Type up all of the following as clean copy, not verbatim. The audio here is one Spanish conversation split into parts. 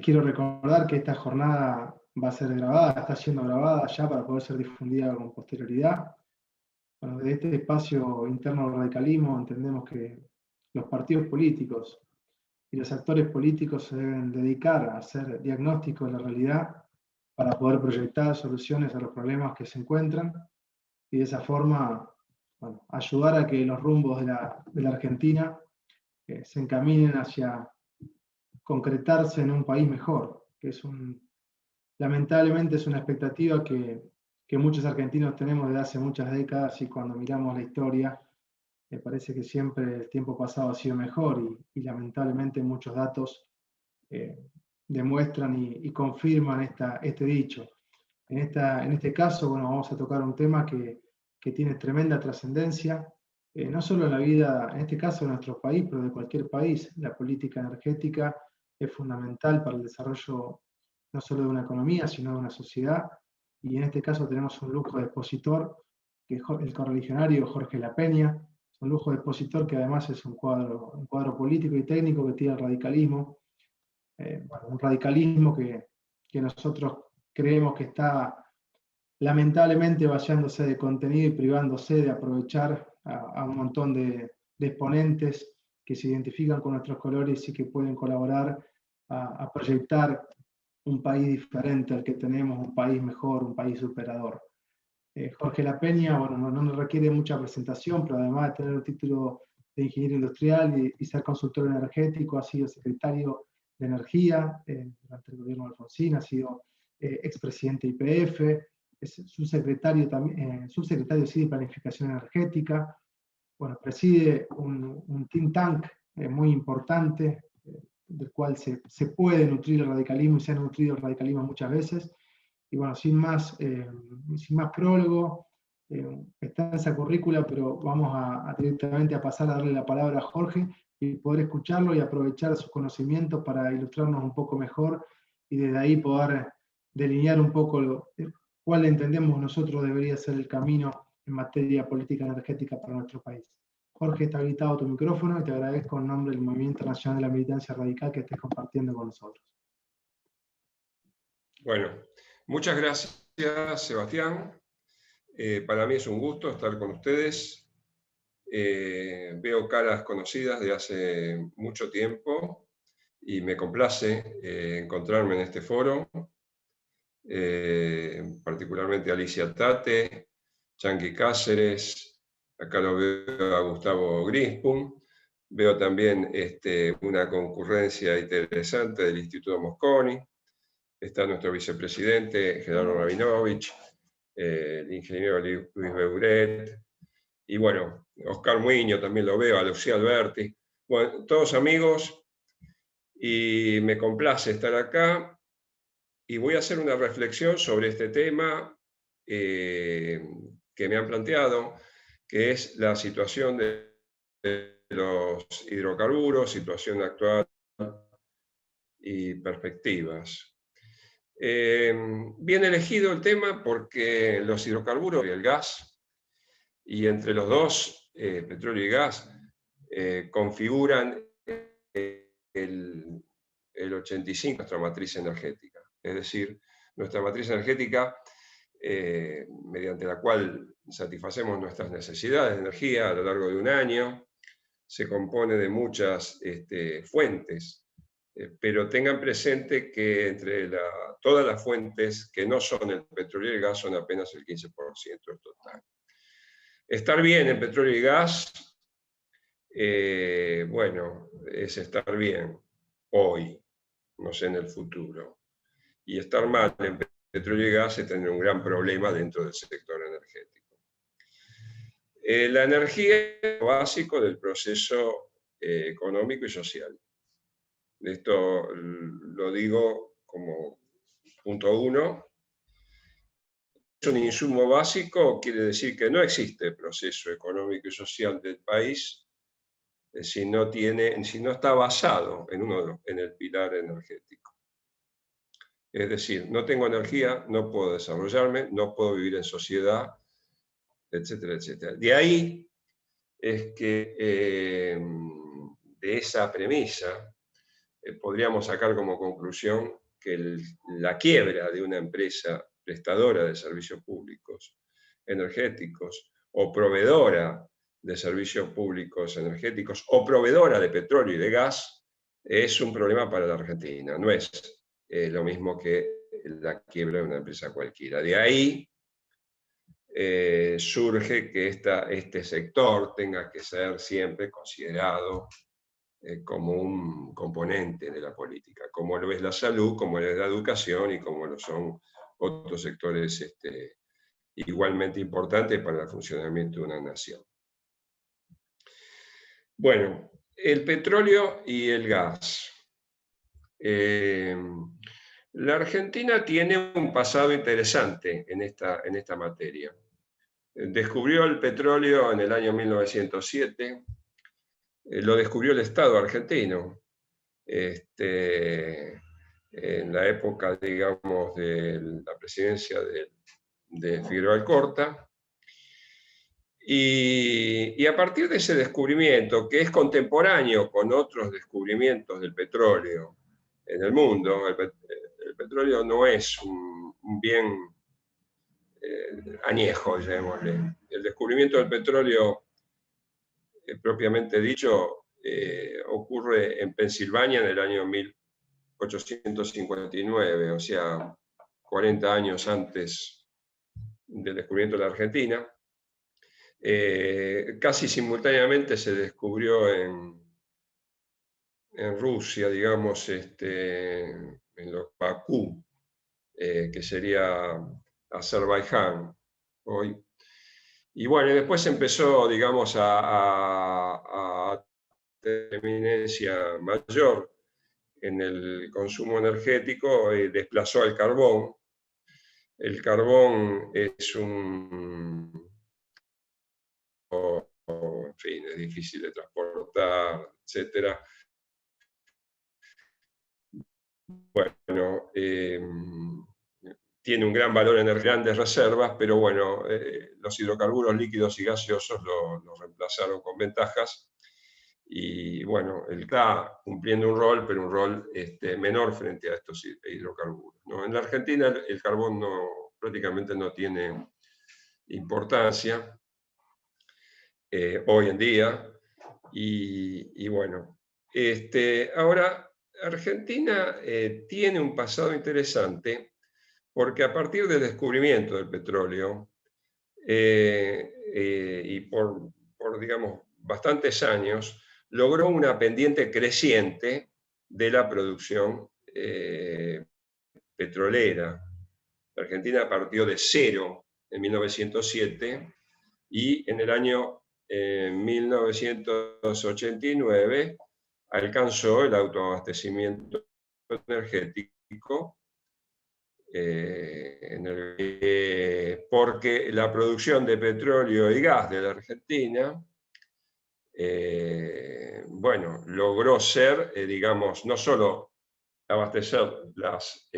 quiero recordar que esta jornada va a ser grabada, está siendo grabada ya para poder ser difundida con posterioridad. Bueno, desde este espacio interno del radicalismo entendemos que los partidos políticos y los actores políticos se deben dedicar a hacer diagnóstico de la realidad para poder proyectar soluciones a los problemas que se encuentran y de esa forma, bueno, ayudar a que los rumbos de la Argentina se encaminen hacia concretarse en un país mejor, que lamentablemente es una expectativa que muchos argentinos tenemos desde hace muchas décadas, y cuando miramos la historia, me parece que siempre el tiempo pasado ha sido mejor, y lamentablemente muchos datos demuestran y confirman este dicho. En este caso, bueno, vamos a tocar un tema que tiene tremenda trascendencia, no solo en la vida, en este caso de nuestro país, pero de cualquier país. La política energética es fundamental para el desarrollo no solo de una economía, sino de una sociedad, y en este caso tenemos un lujo de expositor, que es el correligionario Jorge Lapeña, un lujo de expositor que además es un cuadro político y técnico que tiene el radicalismo, bueno, un radicalismo que nosotros creemos que está lamentablemente vaciándose de contenido y privándose de aprovechar a un montón de exponentes que se identifican con nuestros colores y que pueden colaborar a proyectar un país diferente al que tenemos, un país mejor, un país superador. Jorge Lapeña, bueno, no nos requiere mucha presentación, pero además de tener un título de ingeniero industrial y ser consultor energético, ha sido secretario de Energía durante el gobierno de Alfonsín, ha sido expresidente de YPF, es subsecretario sí, de Planificación Energética. Bueno, preside un think tank muy importante, del cual se puede nutrir el radicalismo y se ha nutrido el radicalismo muchas veces. Y bueno, sin más prólogo, está en esa currícula, pero vamos directamente a pasar a darle la palabra a Jorge y poder escucharlo y aprovechar sus conocimientos para ilustrarnos un poco mejor, y desde ahí poder delinear un poco cuál entendemos nosotros debería ser el camino en materia política energética para nuestro país. Jorge, está habilitado tu micrófono y te agradezco en nombre del Movimiento Nacional de la Militancia Radical que estés compartiendo con nosotros. Bueno, muchas gracias, Sebastián. Para mí es un gusto estar con ustedes. Veo caras conocidas de hace mucho tiempo y me complace encontrarme en este foro, particularmente Alicia Tate, Chanqui Cáceres, acá lo veo a Gustavo Grispun, veo también una concurrencia interesante del Instituto Mosconi, está nuestro vicepresidente Gerardo Rabinovich, el ingeniero Luis Beuret, y bueno, Oscar Muiño también lo veo, a Lucía Alberti, bueno, todos amigos, y me complace estar acá, y voy a hacer una reflexión sobre este tema que me han planteado, que es la situación de los hidrocarburos, situación actual y perspectivas. Bien elegido el tema porque los hidrocarburos y el gas, y entre los dos, petróleo y gas, configuran el 85% de nuestra matriz energética. Es decir, nuestra matriz energética, mediante la cual satisfacemos nuestras necesidades de energía a lo largo de un año, se compone de muchas fuentes, pero tengan presente que entre todas las fuentes que no son el petróleo y el gas son apenas el 15% del total. Estar bien en petróleo y gas, bueno, es estar bien hoy, no sé en el futuro. Y estar mal en petróleo y gas es tener un gran problema dentro del sector energético. La energía es lo básico del proceso económico y social. Esto lo digo como punto 1. Es un insumo básico, quiere decir que no existe proceso económico y social del país si no está basado en el pilar energético. Es decir, no tengo energía, no puedo desarrollarme, no puedo vivir en sociedad, etcétera, etcétera. De ahí es que, de esa premisa, podríamos sacar como conclusión que la quiebra de una empresa prestadora de servicios públicos energéticos o proveedora de servicios públicos energéticos o proveedora de petróleo y de gas es un problema para la Argentina, no es lo mismo que la quiebra de una empresa cualquiera. De ahí surge que este sector tenga que ser siempre considerado como un componente de la política, como lo es la salud, como lo es la educación y como lo son otros sectores igualmente importantes para el funcionamiento de una nación. Bueno, el petróleo y el gas. La Argentina tiene un pasado interesante en esta materia. Descubrió el petróleo en el año 1907, lo descubrió el Estado argentino, en la época, digamos, de la presidencia de Figueroa Alcorta, y a partir de ese descubrimiento, que es contemporáneo con otros descubrimientos del petróleo en el mundo, el petróleo no es un bien añejo, llamémosle. El descubrimiento del petróleo, propiamente dicho, ocurre en Pensilvania en el año 1859, o sea, 40 años antes del descubrimiento de la Argentina. Casi simultáneamente se descubrió en Rusia, digamos, en Bakú, que sería Azerbaiyán hoy. Y bueno, después empezó, digamos, a tener eminencia mayor en el consumo energético y desplazó al carbón. El carbón es en fin, es difícil de transportar, etc. Bueno, tiene un gran valor en grandes reservas, pero bueno, los hidrocarburos líquidos y gaseosos lo reemplazaron con ventajas. Y bueno, él está cumpliendo un rol, pero un rol menor frente a estos hidrocarburos, ¿no? En la Argentina el carbón prácticamente no tiene importancia hoy en día. Y bueno, ahora Argentina tiene un pasado interesante porque a partir del descubrimiento del petróleo y por, digamos, bastantes años, logró una pendiente creciente de la producción petrolera. La Argentina partió de cero en 1907 y en el año 1989 alcanzó el autoabastecimiento energético, porque la producción de petróleo y gas de la Argentina bueno, logró ser, digamos, no solo abastecer las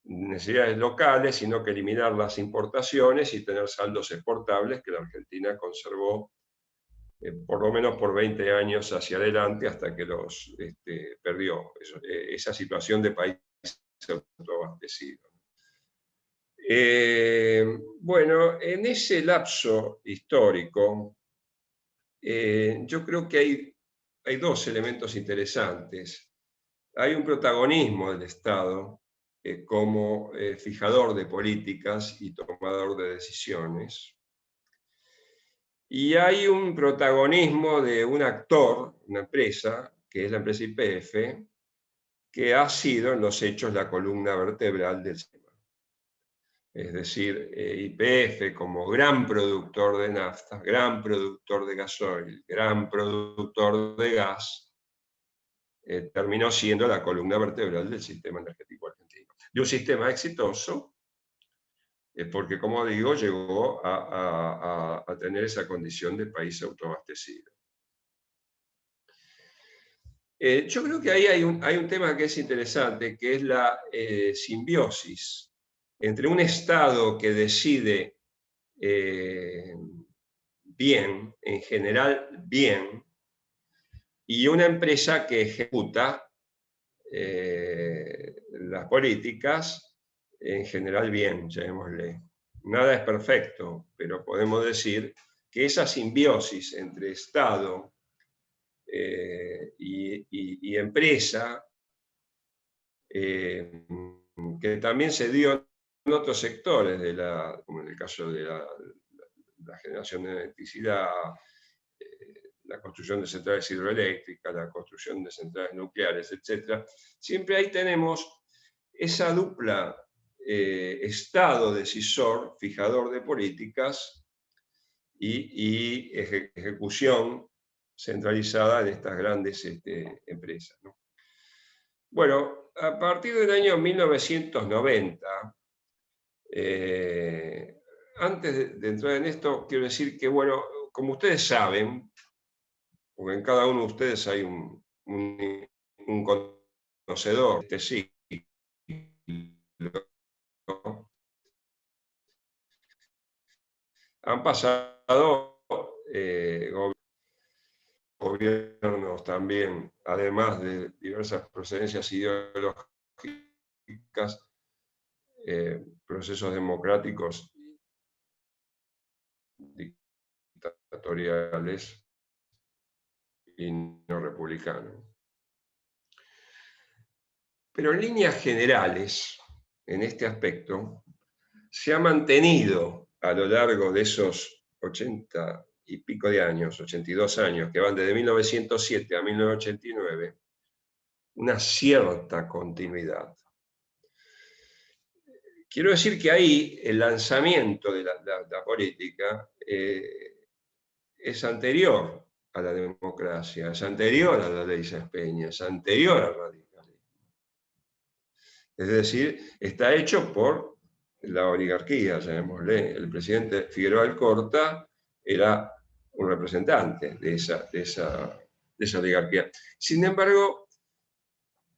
necesidades locales, sino que eliminar las importaciones y tener saldos exportables que la Argentina conservó por lo menos por 20 años hacia adelante hasta que los perdió esa situación de país autoabastecido. Bueno, en ese lapso histórico, yo creo que hay dos elementos interesantes. Hay un protagonismo del Estado como fijador de políticas y tomador de decisiones. Y hay un protagonismo de un actor, una empresa, que es la empresa YPF, que ha sido en los hechos la columna vertebral del sistema. Es decir, YPF como gran productor de nafta, gran productor de gasoil, gran productor de gas, terminó siendo la columna vertebral del sistema energético argentino. De un sistema exitoso, porque, como digo, llegó a tener esa condición de país autoabastecido. Yo creo que ahí hay un tema que es interesante, que es la simbiosis entre un Estado que decide bien, en general bien, y una empresa que ejecuta las políticas, en general bien, llamémosle. Nada es perfecto, pero podemos decir que esa simbiosis entre Estado y empresa, que también se dio en otros sectores, como en el caso de la generación de electricidad, la construcción de centrales hidroeléctricas, la construcción de centrales nucleares, etc. Siempre ahí tenemos esa dupla Estado decisor, fijador de políticas, y ejecución centralizada en estas grandes empresas, ¿no? Bueno, a partir del año 1990, antes de entrar en esto, quiero decir que, bueno, como ustedes saben, porque en cada uno de ustedes hay un conocedor de este siglo, han pasado gobiernos también, además de diversas procedencias ideológicas, procesos democráticos dictatoriales y no republicanos. Pero en líneas generales, en este aspecto, se ha mantenido a lo largo de esos 80 y pico de años, 82 años, que van desde 1907 a 1989, una cierta continuidad. Quiero decir que ahí el lanzamiento de la política es anterior a la democracia, es anterior a la ley Saspeña, es anterior al radicalismo. Es decir, está hecho por la oligarquía, llamémosle. El presidente Figueroa Alcorta era un representante de esa oligarquía. Sin embargo,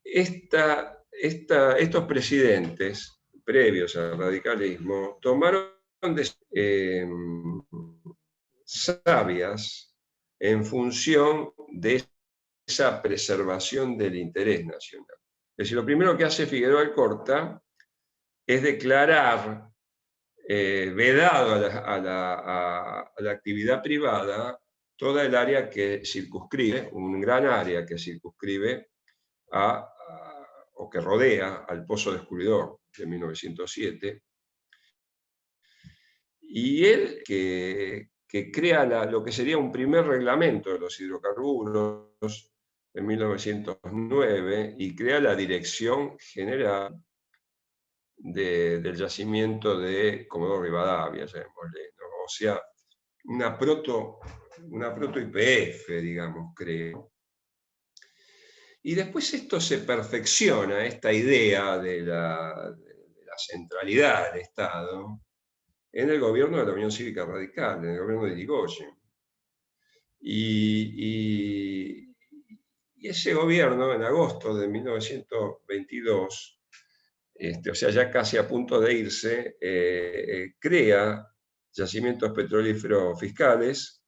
estos presidentes previos al radicalismo tomaron sabias en función de esa preservación del interés nacional. Es decir, lo primero que hace Figueroa Alcorta es declarar vedado a la actividad privada toda el área que circunscribe, un gran área que circunscribe o que rodea al Pozo Descubridor de 1907. Y él que crea lo que sería un primer reglamento de los hidrocarburos en 1909 y crea la Dirección General del Yacimiento de Comodoro Rivadavia, llamémosle, ¿no? O sea, una proto-IPF, digamos, creo. Y después esto se perfecciona, esta idea de la centralidad del Estado, en el gobierno de la Unión Cívica Radical, en el gobierno de Irigoyen. Y ese gobierno, en agosto de 1922, o sea, ya casi a punto de irse, crea yacimientos petrolíferos fiscales,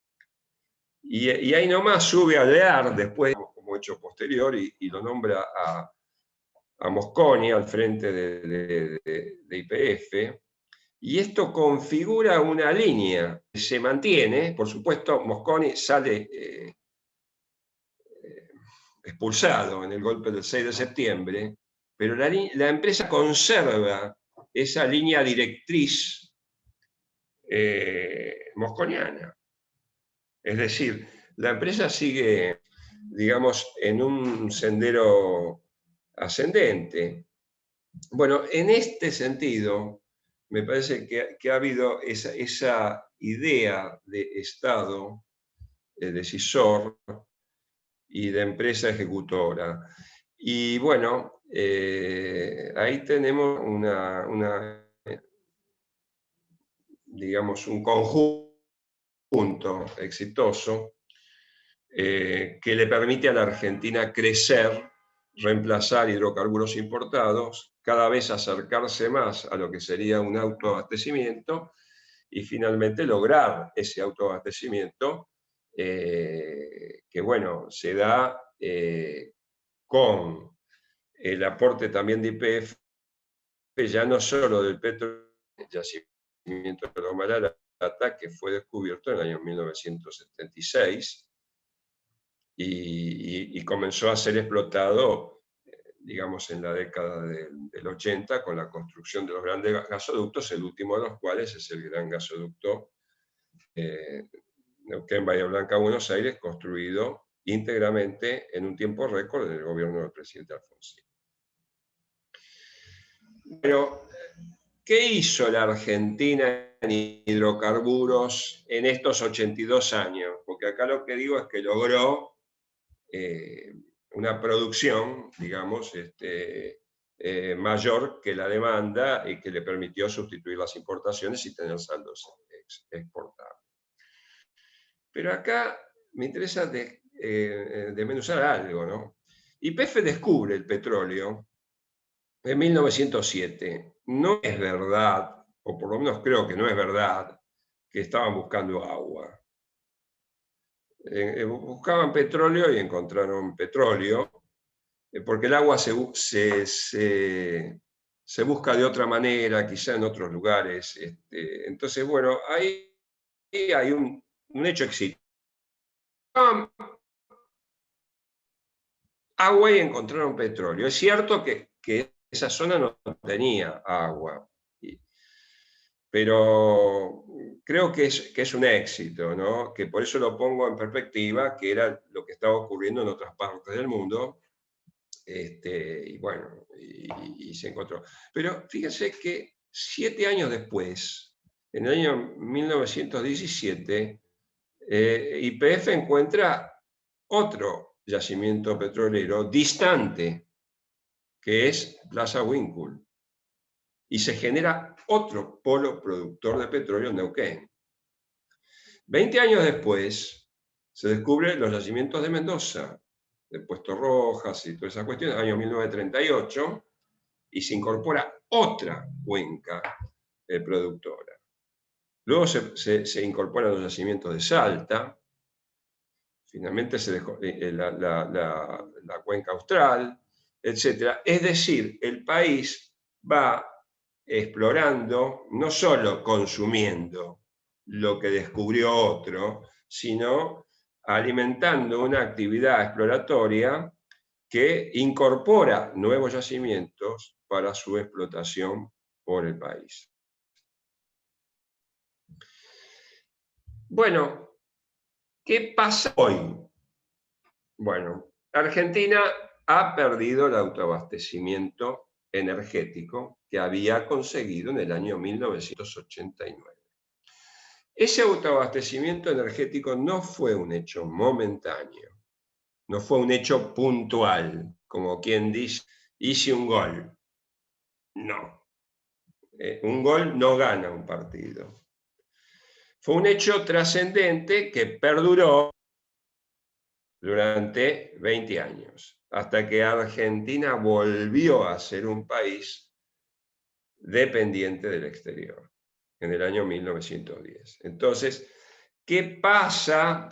y ahí nomás sube a Lear, después como hecho posterior, y lo nombra a Mosconi al frente de YPF, y esto configura una línea que se mantiene. Por supuesto, Mosconi sale expulsado en el golpe del 6 de septiembre, pero la empresa conserva esa línea directriz mosconiana. Es decir, la empresa sigue, digamos, en un sendero ascendente. Bueno, en este sentido, me parece que ha habido esa idea de Estado decisor y de empresa ejecutora. Y bueno, ahí tenemos digamos, un conjunto exitoso que le permite a la Argentina crecer, reemplazar hidrocarburos importados, cada vez acercarse más a lo que sería un autoabastecimiento y finalmente lograr ese autoabastecimiento que, bueno, se da con el aporte también de YPF, ya no solo del petróleo, el yacimiento de Loma de la Plata, que fue descubierto en el año 1976 y comenzó a ser explotado, digamos, en la década del 80 con la construcción de los grandes gasoductos, el último de los cuales es el gran gasoducto Neuquén, Bahía Blanca, Buenos Aires, construido íntegramente en un tiempo récord en el gobierno del presidente Alfonsín. Pero, ¿qué hizo la Argentina en hidrocarburos en estos 82 años? Porque acá lo que digo es que logró una producción, digamos, mayor que la demanda y que le permitió sustituir las importaciones y tener saldos exportables. Pero acá me interesa desmenuzar algo, ¿no? YPF descubre el petróleo en 1907. No es verdad, o por lo menos creo que no es verdad, que estaban buscando agua. Buscaban petróleo y encontraron petróleo, porque el agua se busca de otra manera, quizá en otros lugares. Entonces, bueno, ahí hay un hecho exitoso. Agua y encontraron petróleo. Es cierto que esa zona no tenía agua, pero creo que es un éxito, ¿no? Que por eso lo pongo en perspectiva, que era lo que estaba ocurriendo en otras partes del mundo, y bueno, y se encontró. Pero fíjense que 7 años después, en el año 1917, YPF encuentra otro yacimiento petrolero distante, que es Plaza Huíncul, y se genera otro polo productor de petróleo en Neuquén. 20 años después se descubren los yacimientos de Mendoza, de Puesto Rojas y todas esas cuestiones, año 1938, y se incorpora otra cuenca productora. Luego se incorporan los yacimientos de Salta, finalmente se dejó la cuenca austral, etc. Es decir, el país va explorando, no solo consumiendo lo que descubrió otro, sino alimentando una actividad exploratoria que incorpora nuevos yacimientos para su explotación por el país. Bueno, ¿qué pasa hoy? Bueno, Argentina ha perdido el autoabastecimiento energético que había conseguido en el año 1989. Ese autoabastecimiento energético no fue un hecho momentáneo, no fue un hecho puntual, como quien dice, hice un gol. No, un gol no gana un partido. Fue un hecho trascendente que perduró durante 20 años, hasta que Argentina volvió a ser un país dependiente del exterior, en el año 1910. Entonces, ¿qué pasa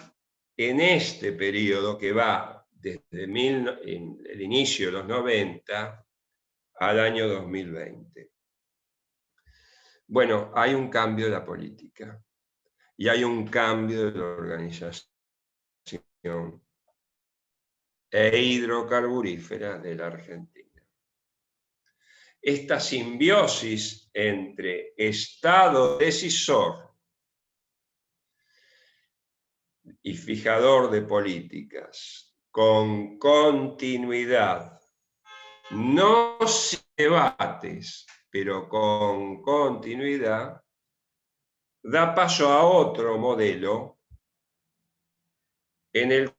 en este periodo que va desde el inicio de los 90 al año 2020? Bueno, hay un cambio de la política y hay un cambio de la organización hidrocarburífera de la Argentina. Esta simbiosis entre Estado decisor y fijador de políticas con continuidad, no sin debates, pero con continuidad, da paso a otro modelo en el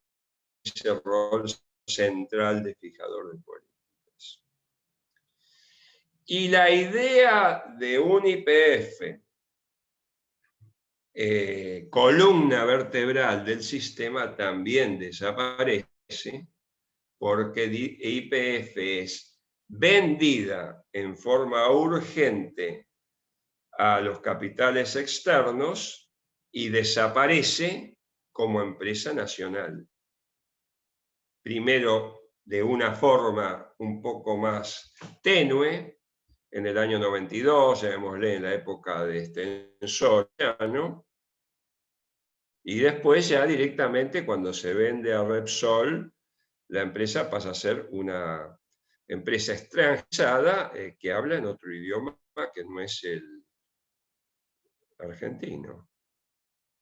ese rol central de fijador de políticas. Y la idea de un YPF, columna vertebral del sistema, también desaparece porque YPF es vendida en forma urgente a los capitales externos y desaparece como empresa nacional. Primero de una forma un poco más tenue, en el año 92, llamémosle en la época de Extensoriano, y después ya directamente cuando se vende a Repsol, la empresa pasa a ser una empresa extranjerizada que habla en otro idioma que no es el argentino.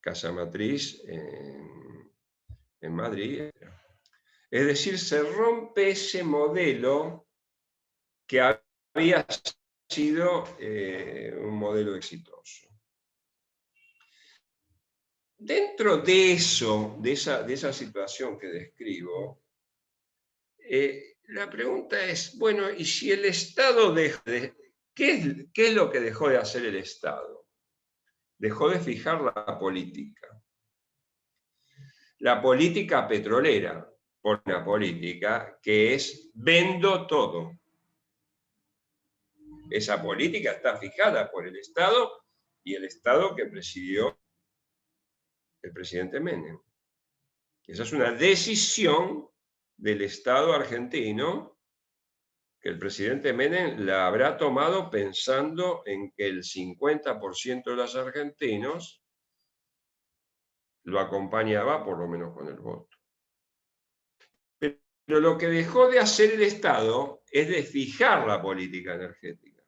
Casa matriz en Madrid. Es decir, se rompe ese modelo que había sido un modelo exitoso. Dentro de eso, de esa situación que describo, la pregunta es, bueno, ¿y si el Estado ¿qué es lo que dejó de hacer el Estado? Dejó de fijar la política. La política petrolera, por una política que es vendo todo. Esa política está fijada por el Estado y el Estado que presidió el presidente Menem. Esa es una decisión del Estado argentino que el presidente Menem la habrá tomado pensando en que el 50% de los argentinos lo acompañaba por lo menos con el voto. Pero lo que dejó de hacer el Estado es de fijar la política energética,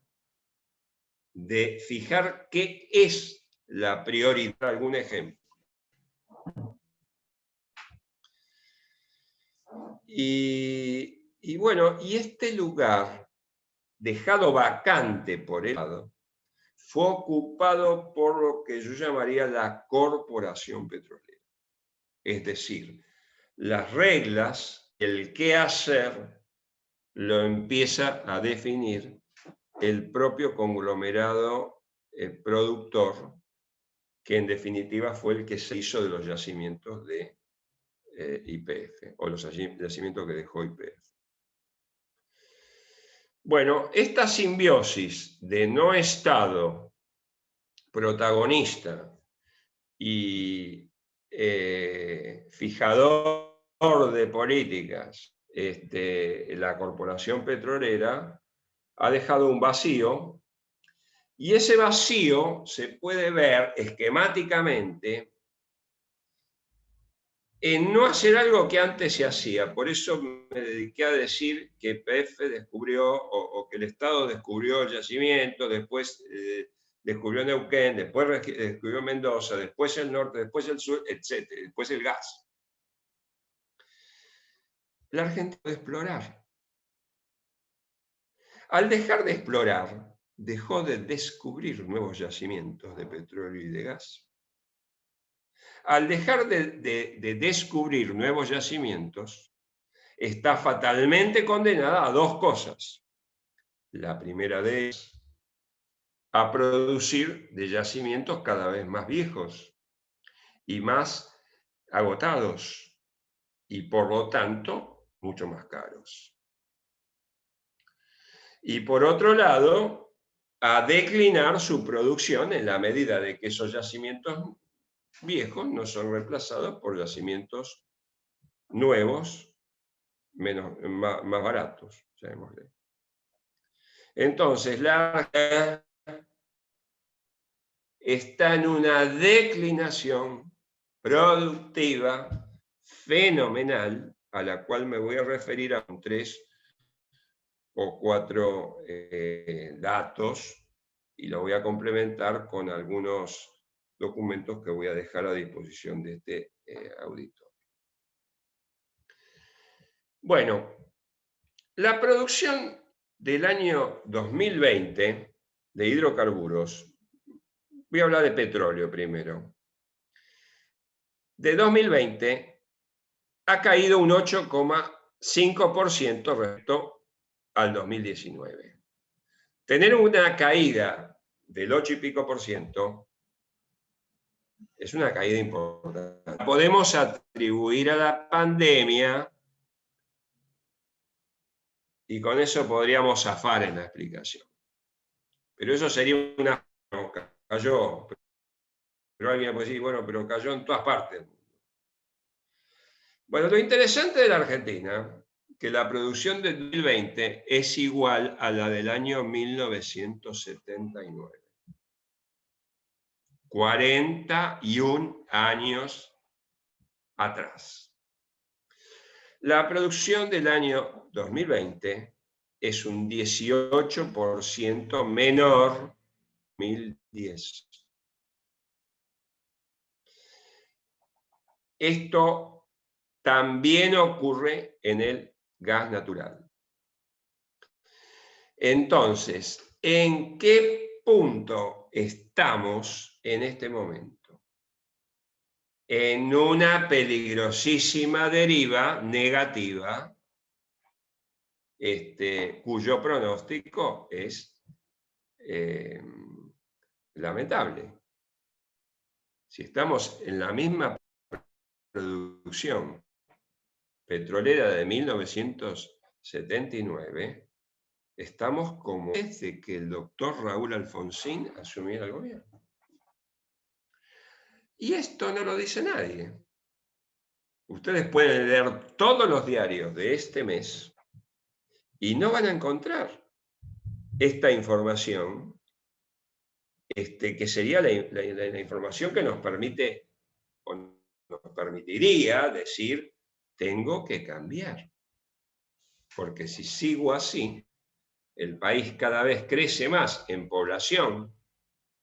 de fijar qué es la prioridad. Algún ejemplo. Y bueno, y este lugar, dejado vacante por el Estado, fue ocupado por lo que yo llamaría la corporación petrolera. Es decir, las reglas, el qué hacer, lo empieza a definir el propio conglomerado productor, que en definitiva fue el que se hizo de los yacimientos de YPF, o los yacimientos que dejó YPF. Bueno, esta simbiosis de no Estado protagonista y fijador de políticas, la corporación petrolera, ha dejado un vacío, y ese vacío se puede ver esquemáticamente en no hacer algo que antes se hacía. Por eso me dediqué a decir que YPF descubrió, o que el Estado descubrió el yacimiento, después descubrió Neuquén, después descubrió Mendoza, después el norte, después el sur, etc., después el gas. La Argentina dejó de explorar. Al dejar de explorar, dejó de descubrir nuevos yacimientos de petróleo y de gas. Al dejar de descubrir nuevos yacimientos, está fatalmente condenada a dos cosas. La primera de ellas, a producir de yacimientos cada vez más viejos y más agotados, y por lo tanto, mucho más caros. Y por otro lado, a declinar su producción en la medida de que esos yacimientos viejos no son reemplazados por yacimientos nuevos, más baratos, llamémosle. Entonces, la Argentina está en una declinación productiva fenomenal, a la cual me voy a referir a 3 o 4 datos, y lo voy a complementar con algunos documentos que voy a dejar a disposición de este auditorio. Bueno, la producción del año 2020 de hidrocarburos, voy a hablar de petróleo primero, de 2020 ha caído un 8,5% respecto al 2019. Tener una caída del 8 y pico por ciento es una caída importante. Podemos atribuir a la pandemia, y con eso podríamos zafar en la explicación. Pero eso sería una... cayó, pero alguien puede decir, bueno, pero cayó en todas partes. Bueno, lo interesante de la Argentina que la producción del 2020 es igual a la del año 1979. 41 años atrás. La producción del año 2020 es un 18% menor que 2010. Esto también ocurre en el gas natural. Entonces, ¿en qué punto estamos en este momento? En una peligrosísima deriva negativa, cuyo pronóstico es lamentable. Si estamos en la misma producción petrolera de 1979, estamos como desde que el doctor Raúl Alfonsín asumiera el gobierno. Y esto no lo dice nadie. Ustedes pueden leer todos los diarios de este mes y no van a encontrar esta información, que sería la información que nos permite o nos permitiría decir, tengo que cambiar. Porque si sigo así, el país cada vez crece más en población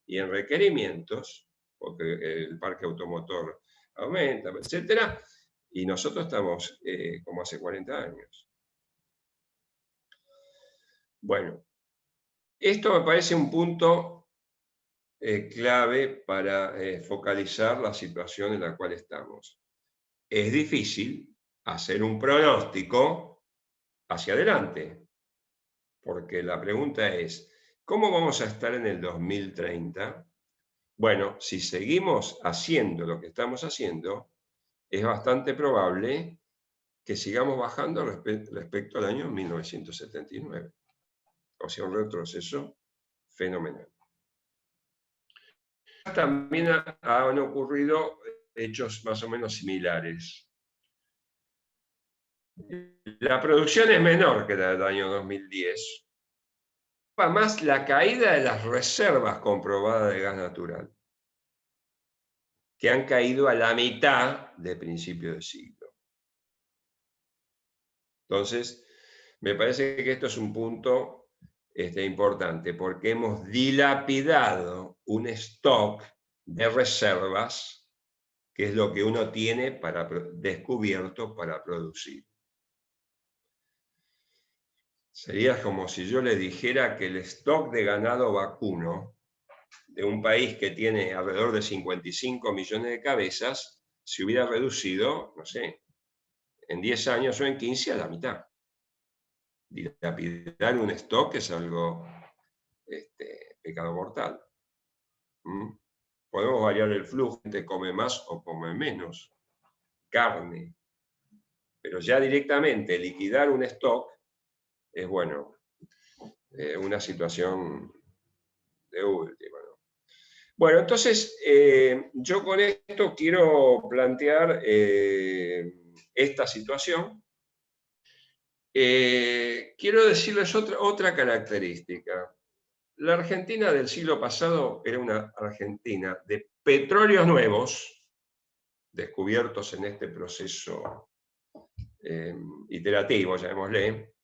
y en requerimientos, porque el parque automotor aumenta, etc. Y nosotros estamos como hace 40 años. Bueno, esto me parece un punto clave para focalizar la situación en la cual estamos. Es difícil hacer un pronóstico hacia adelante, porque la pregunta es, ¿cómo vamos a estar en el 2030? Bueno, si seguimos haciendo lo que estamos haciendo, es bastante probable que sigamos bajando respecto al año 1979. O sea, un retroceso fenomenal. También han ocurrido hechos más o menos similares. La producción es menor que la del año 2010. Más la caída de las reservas comprobadas de gas natural, que han caído a la mitad de principio de siglo. Entonces, me parece que esto es un punto importante, porque hemos dilapidado un stock de reservas, que es lo que uno tiene descubierto para producir. Sería como si yo le dijera que el stock de ganado vacuno de un país que tiene alrededor de 55 millones de cabezas se hubiera reducido, no sé, en 10 años o en 15 a la mitad. Dilapidar un stock es algo pecado mortal. Podemos variar el flujo, gente come más o come menos carne, pero ya directamente liquidar un stock es, bueno, una situación de última, ¿no? Bueno, entonces yo con esto quiero plantear esta situación. Quiero decirles otra característica. La Argentina del siglo pasado era una Argentina de petróleos nuevos, descubiertos en este proceso iterativo, llamémosle,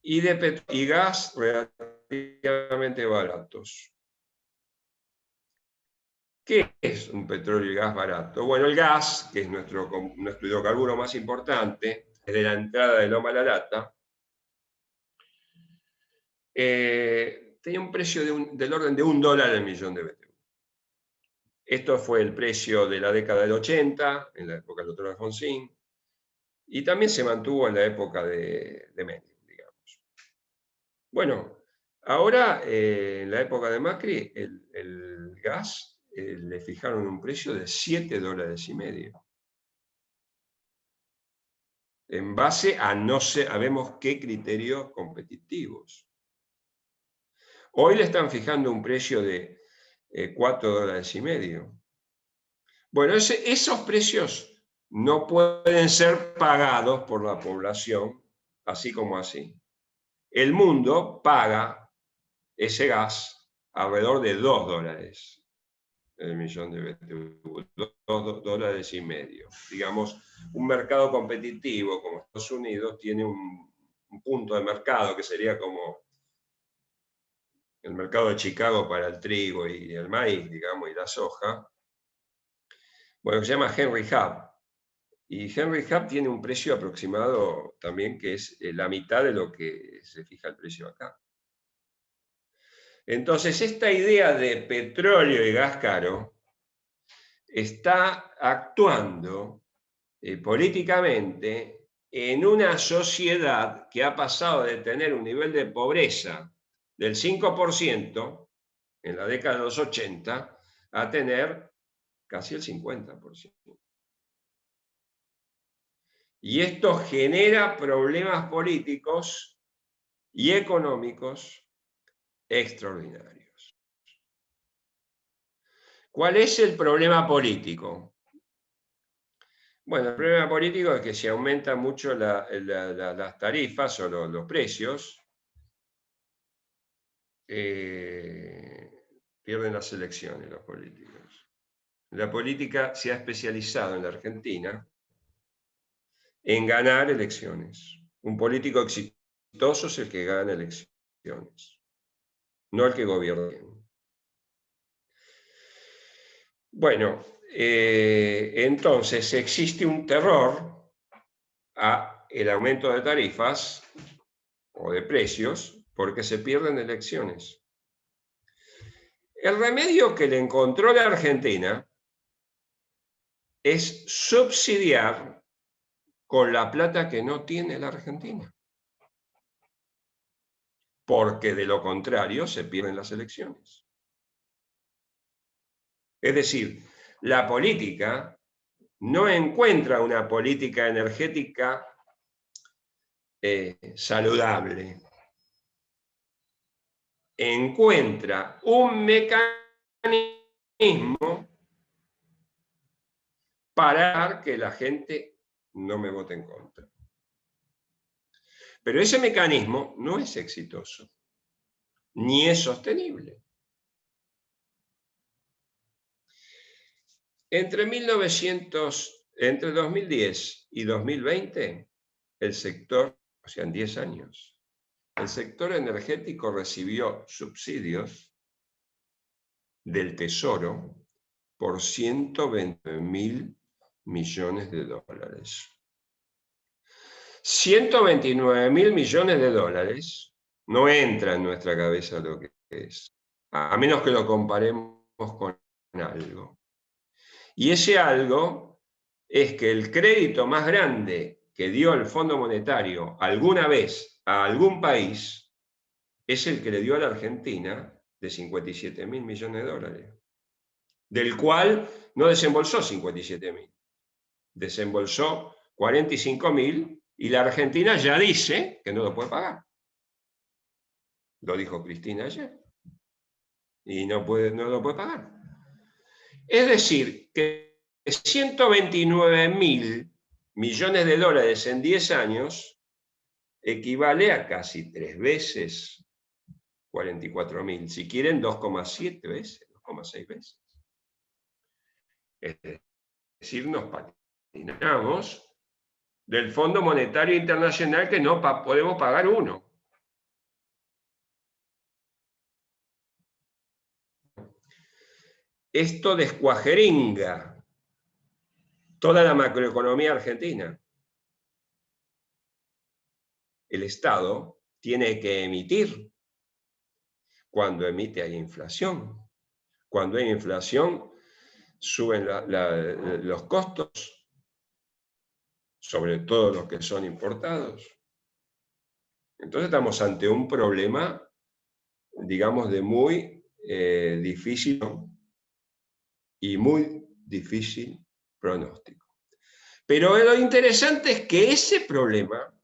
y gas relativamente baratos. ¿Qué es un petróleo y gas barato? Bueno, el gas, que es nuestro hidrocarburo más importante, desde la entrada de Loma La Lata, tenía un precio del orden de $1 el millón de BTU. Esto fue el precio de la década del 80, en la época del doctor Alfonsín, y también se mantuvo en la época de Menem, digamos. Bueno, ahora, en la época de Macri, el gas le fijaron un precio de $7,50. En base a no sabemos qué criterios competitivos. Hoy le están fijando un precio de $4,50. Bueno, esos precios no pueden ser pagados por la población así como así. El mundo paga ese gas alrededor de $2 el millón de BTU, $2,5. Digamos, un mercado competitivo como Estados Unidos tiene un punto de mercado que sería como el mercado de Chicago para el trigo y el maíz, digamos, y la soja. Bueno, se llama Henry Hub. Y Henry Hub tiene un precio aproximado también que es la mitad de lo que se fija el precio acá. Entonces, esta idea de petróleo y gas caro está actuando políticamente en una sociedad que ha pasado de tener un nivel de pobreza del 5% en la década de los 80 a tener casi el 50%. Y esto genera problemas políticos y económicos extraordinarios. ¿Cuál es el problema político? Bueno, el problema político es que si aumentan mucho las tarifas o los precios, pierden las elecciones los políticos. La política se ha especializado en la Argentina en ganar elecciones. Un político exitoso es el que gana elecciones, no el que gobierna. Bueno, entonces existe un terror a el aumento de tarifas o de precios porque se pierden elecciones. El remedio que le encontró la Argentina es subsidiar con la plata que no tiene la Argentina, porque de lo contrario se pierden las elecciones. Es decir, la política no encuentra una política energética saludable. Encuentra un mecanismo para que la gente no me vote en contra. Pero ese mecanismo no es exitoso, ni es sostenible. Entre 2010 y 2020, el sector, o sea, en 10 años, el sector energético recibió subsidios del Tesoro por 129.000 millones de dólares. 129.000 millones de dólares no entra en nuestra cabeza lo que es, a menos que lo comparemos con algo. Y ese algo es que el crédito más grande que dio el Fondo Monetario alguna vez a algún país es el que le dio a la Argentina de 57.000 millones de dólares, del cual no desembolsó 57.000, desembolsó 45.000 y la Argentina ya dice que no lo puede pagar. Lo dijo Cristina ayer. Y no lo puede pagar. Es decir, que 129.000 millones de dólares en 10 años equivale a casi 3 veces 44.000. Si quieren, 2,7 veces, 2,6 veces. Es decir, nos patinamos del Fondo Monetario Internacional que no podemos pagar uno. Esto descuajeringa toda la macroeconomía argentina. El Estado tiene que emitir. Cuando emite hay inflación. Cuando hay inflación suben los costos, sobre todo los que son importados. Entonces estamos ante un problema, digamos, de muy difícil y muy difícil pronóstico. Pero lo interesante es que ese problema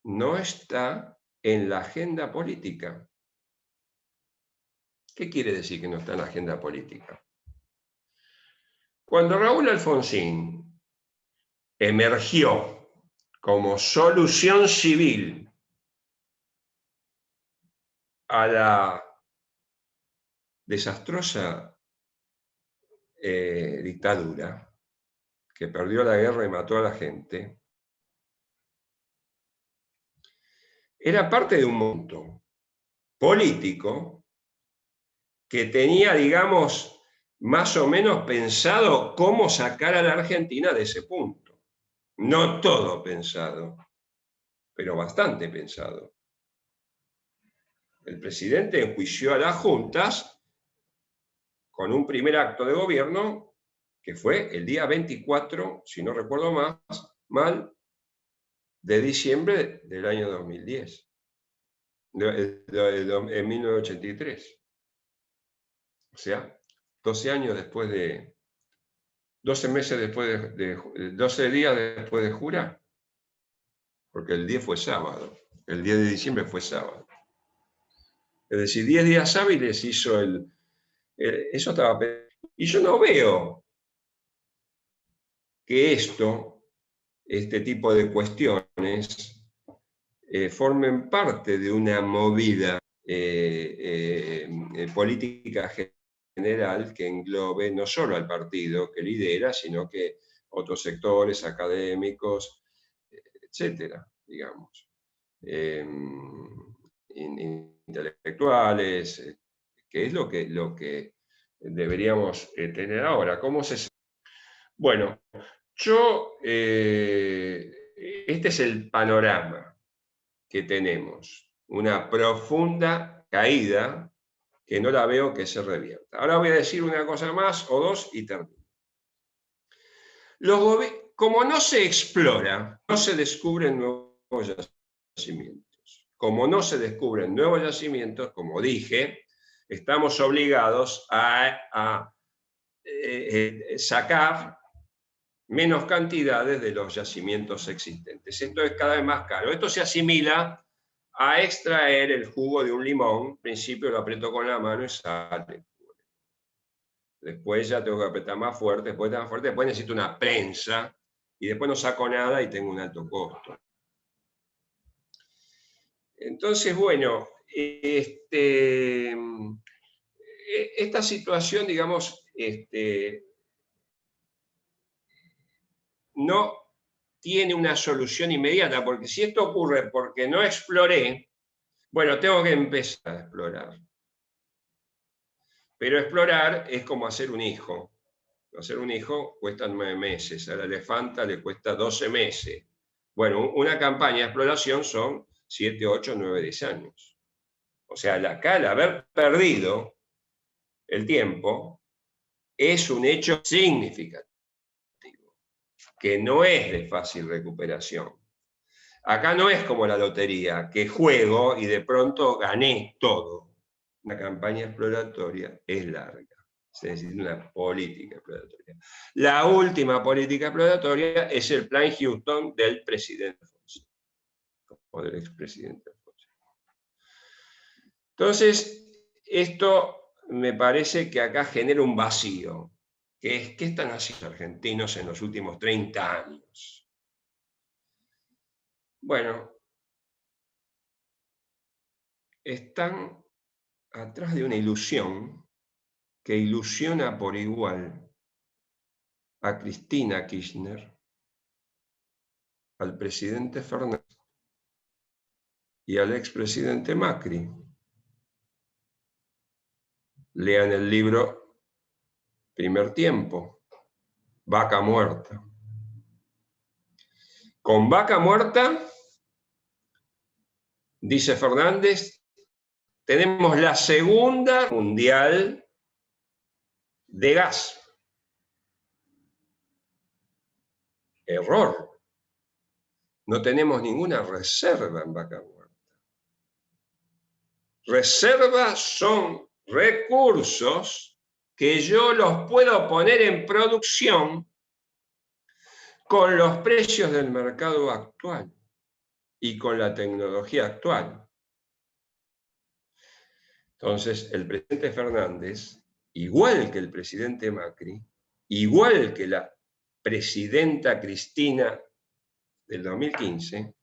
no está en la agenda política. ¿Qué quiere decir que no está en la agenda política? Cuando Raúl Alfonsín emergió como solución civil a la desastrosa dictadura que perdió la guerra y mató a la gente, era parte de un monto político que tenía, digamos, más o menos pensado cómo sacar a la Argentina de ese punto. No todo pensado, pero bastante pensado. El presidente enjuició a las juntas con un primer acto de gobierno que fue el día 24, si no recuerdo mal, de diciembre del año 2010, en 1983. O sea, 12 años después de, 12 meses después 12 días después de jurar, porque el 10 fue sábado, el 10 de diciembre fue sábado. Es decir, 10 días hábiles hizo eso estaba. Y yo no veo que este tipo de cuestiones, formen parte de una movida política general que englobe no solo al partido que lidera, sino que otros sectores académicos, etcétera, digamos, intelectuales, que es lo que deberíamos tener ahora. ¿Cómo se? Bueno, este es el panorama que tenemos, una profunda caída que no la veo que se revierta. Ahora voy a decir una cosa más o dos y termino. Como no se explora, no se descubren nuevos yacimientos. Como no se descubren nuevos yacimientos, como dije, estamos obligados a sacar menos cantidades de los yacimientos existentes. Esto es cada vez más caro. Esto se asimila a extraer el jugo de un limón. Al principio lo aprieto con la mano y sale. Después ya tengo que apretar más fuerte, después necesito una prensa y después no saco nada y tengo un alto costo. Entonces, bueno, esta situación, digamos, no tiene una solución inmediata, porque si esto ocurre porque no exploré, bueno, tengo que empezar a explorar. Pero explorar es como hacer un hijo. Hacer un hijo cuesta 9 meses, a la elefanta le cuesta 12 meses. Bueno, una campaña de exploración son 7, 8, 9, 10 años. O sea, acá el haber perdido el tiempo es un hecho significativo, que no es de fácil recuperación. Acá no es como la lotería, que juego y de pronto gané todo. Una campaña exploratoria es larga. Se necesita una política exploratoria. La última política exploratoria es el Plan Houston del presidente Alfonsín, o del expresidente Alfonsín. Entonces, esto me parece que acá genera un vacío, que es, ¿qué están haciendo los argentinos en los últimos 30 años? Bueno, están atrás de una ilusión que ilusiona por igual a Cristina Kirchner, al presidente Fernández y al expresidente Macri. Lean el libro Primer Tiempo, Vaca Muerta. Con Vaca Muerta, dice Fernández, tenemos la segunda mundial de gas. Error. No tenemos ninguna reserva en Vaca Muerta. Reservas son recursos que yo los puedo poner en producción con los precios del mercado actual y con la tecnología actual. Entonces, el presidente Fernández, igual que el presidente Macri, igual que la presidenta Cristina del 2015,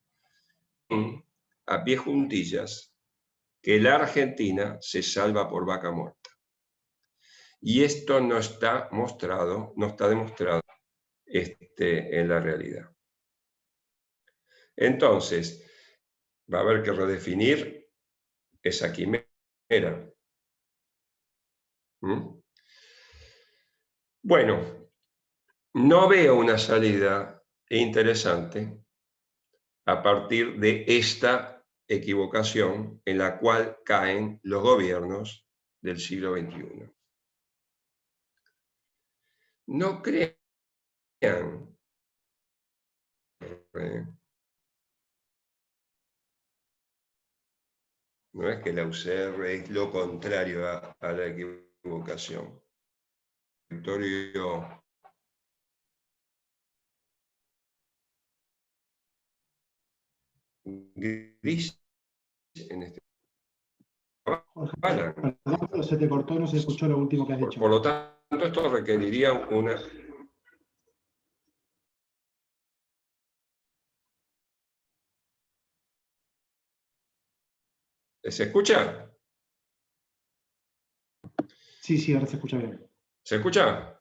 a pie juntillas, que la Argentina se salva por vaca muerta. Y esto no está mostrado, no está demostrado en la realidad. Entonces, va a haber que redefinir esa quimera. Bueno, no veo una salida interesante a partir de esta equivocación en la cual caen los gobiernos del siglo XXI. No crean no es que la UCR es lo contrario a la equivocación. El territorio gris en este. Jorge, perdón, pero se te cortó, no se escuchó lo último que has dicho. Por lo tanto, esto requeriría una... ¿Se escucha? Sí, sí, ahora se escucha bien. ¿Se escucha?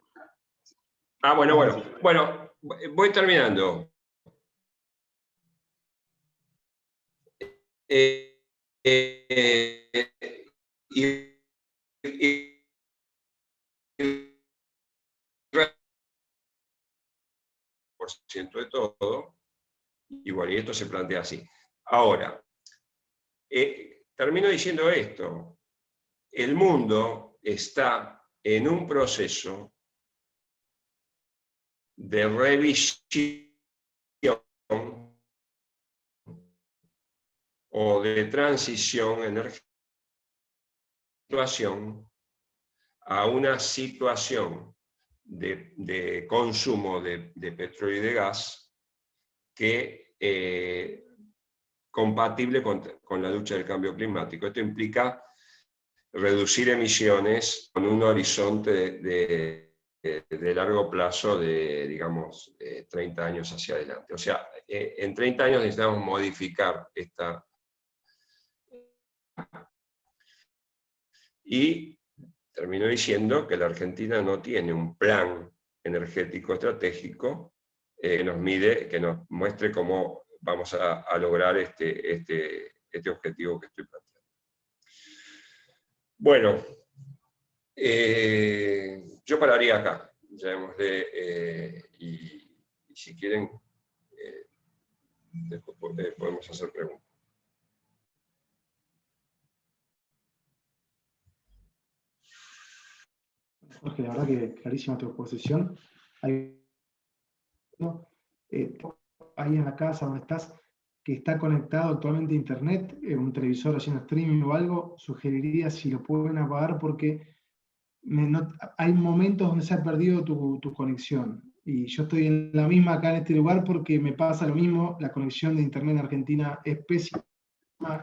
Ah, bueno, bueno. Bueno, voy terminando. Por ciento de todo, igual, y esto se plantea así. Ahora, termino diciendo esto. El mundo está en un proceso de revisión o de transición energética a una situación de consumo de petróleo y de gas que compatible con la lucha del cambio climático. Esto implica reducir emisiones con un horizonte de largo plazo de, digamos, 30 años hacia adelante. O sea, en 30 años necesitamos modificar esta... Y termino diciendo que la Argentina no tiene un plan energético estratégico que nos muestre cómo vamos a lograr este objetivo que estoy planteando. Bueno, yo pararía acá, y si quieren, después podemos hacer preguntas. Jorge, la verdad que clarísima tu exposición. Ahí en la casa donde estás, que está conectado actualmente a internet, un televisor haciendo streaming o algo, sugeriría si lo pueden apagar porque hay momentos donde se ha perdido tu conexión. Y yo estoy en la misma acá en este lugar porque me pasa lo mismo, la conexión de internet en Argentina es pésima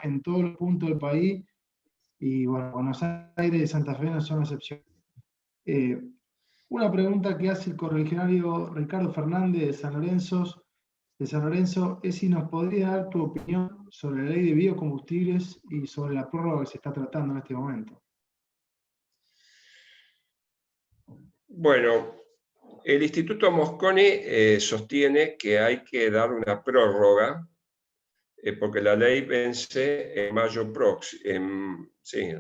en todos los puntos del país, y bueno, Buenos Aires y Santa Fe no son excepción. Una pregunta que hace el correligionario Ricardo Fernández de San Lorenzo es si nos podría dar tu opinión sobre la ley de biocombustibles y sobre la prórroga que se está tratando en este momento. Bueno, el Instituto Mosconi sostiene que hay que dar una prórroga porque la ley vence en mayo próximo, sí,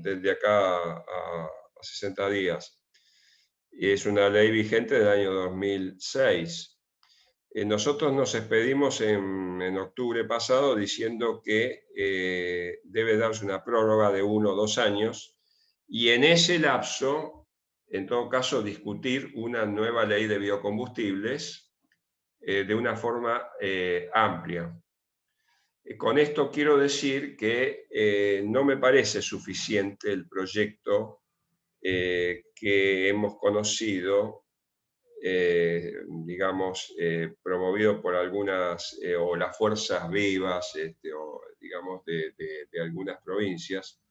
desde acá a 60 días. Y es una ley vigente del año 2006. Nosotros nos expedimos en octubre pasado diciendo que debe darse una prórroga de 1 o 2 años y en ese lapso, en todo caso, discutir una nueva ley de biocombustibles de una forma amplia. Con esto quiero decir que no me parece suficiente el proyecto que hemos conocido, digamos, promovido por algunas, o las fuerzas vivas, o, digamos, de algunas provincias,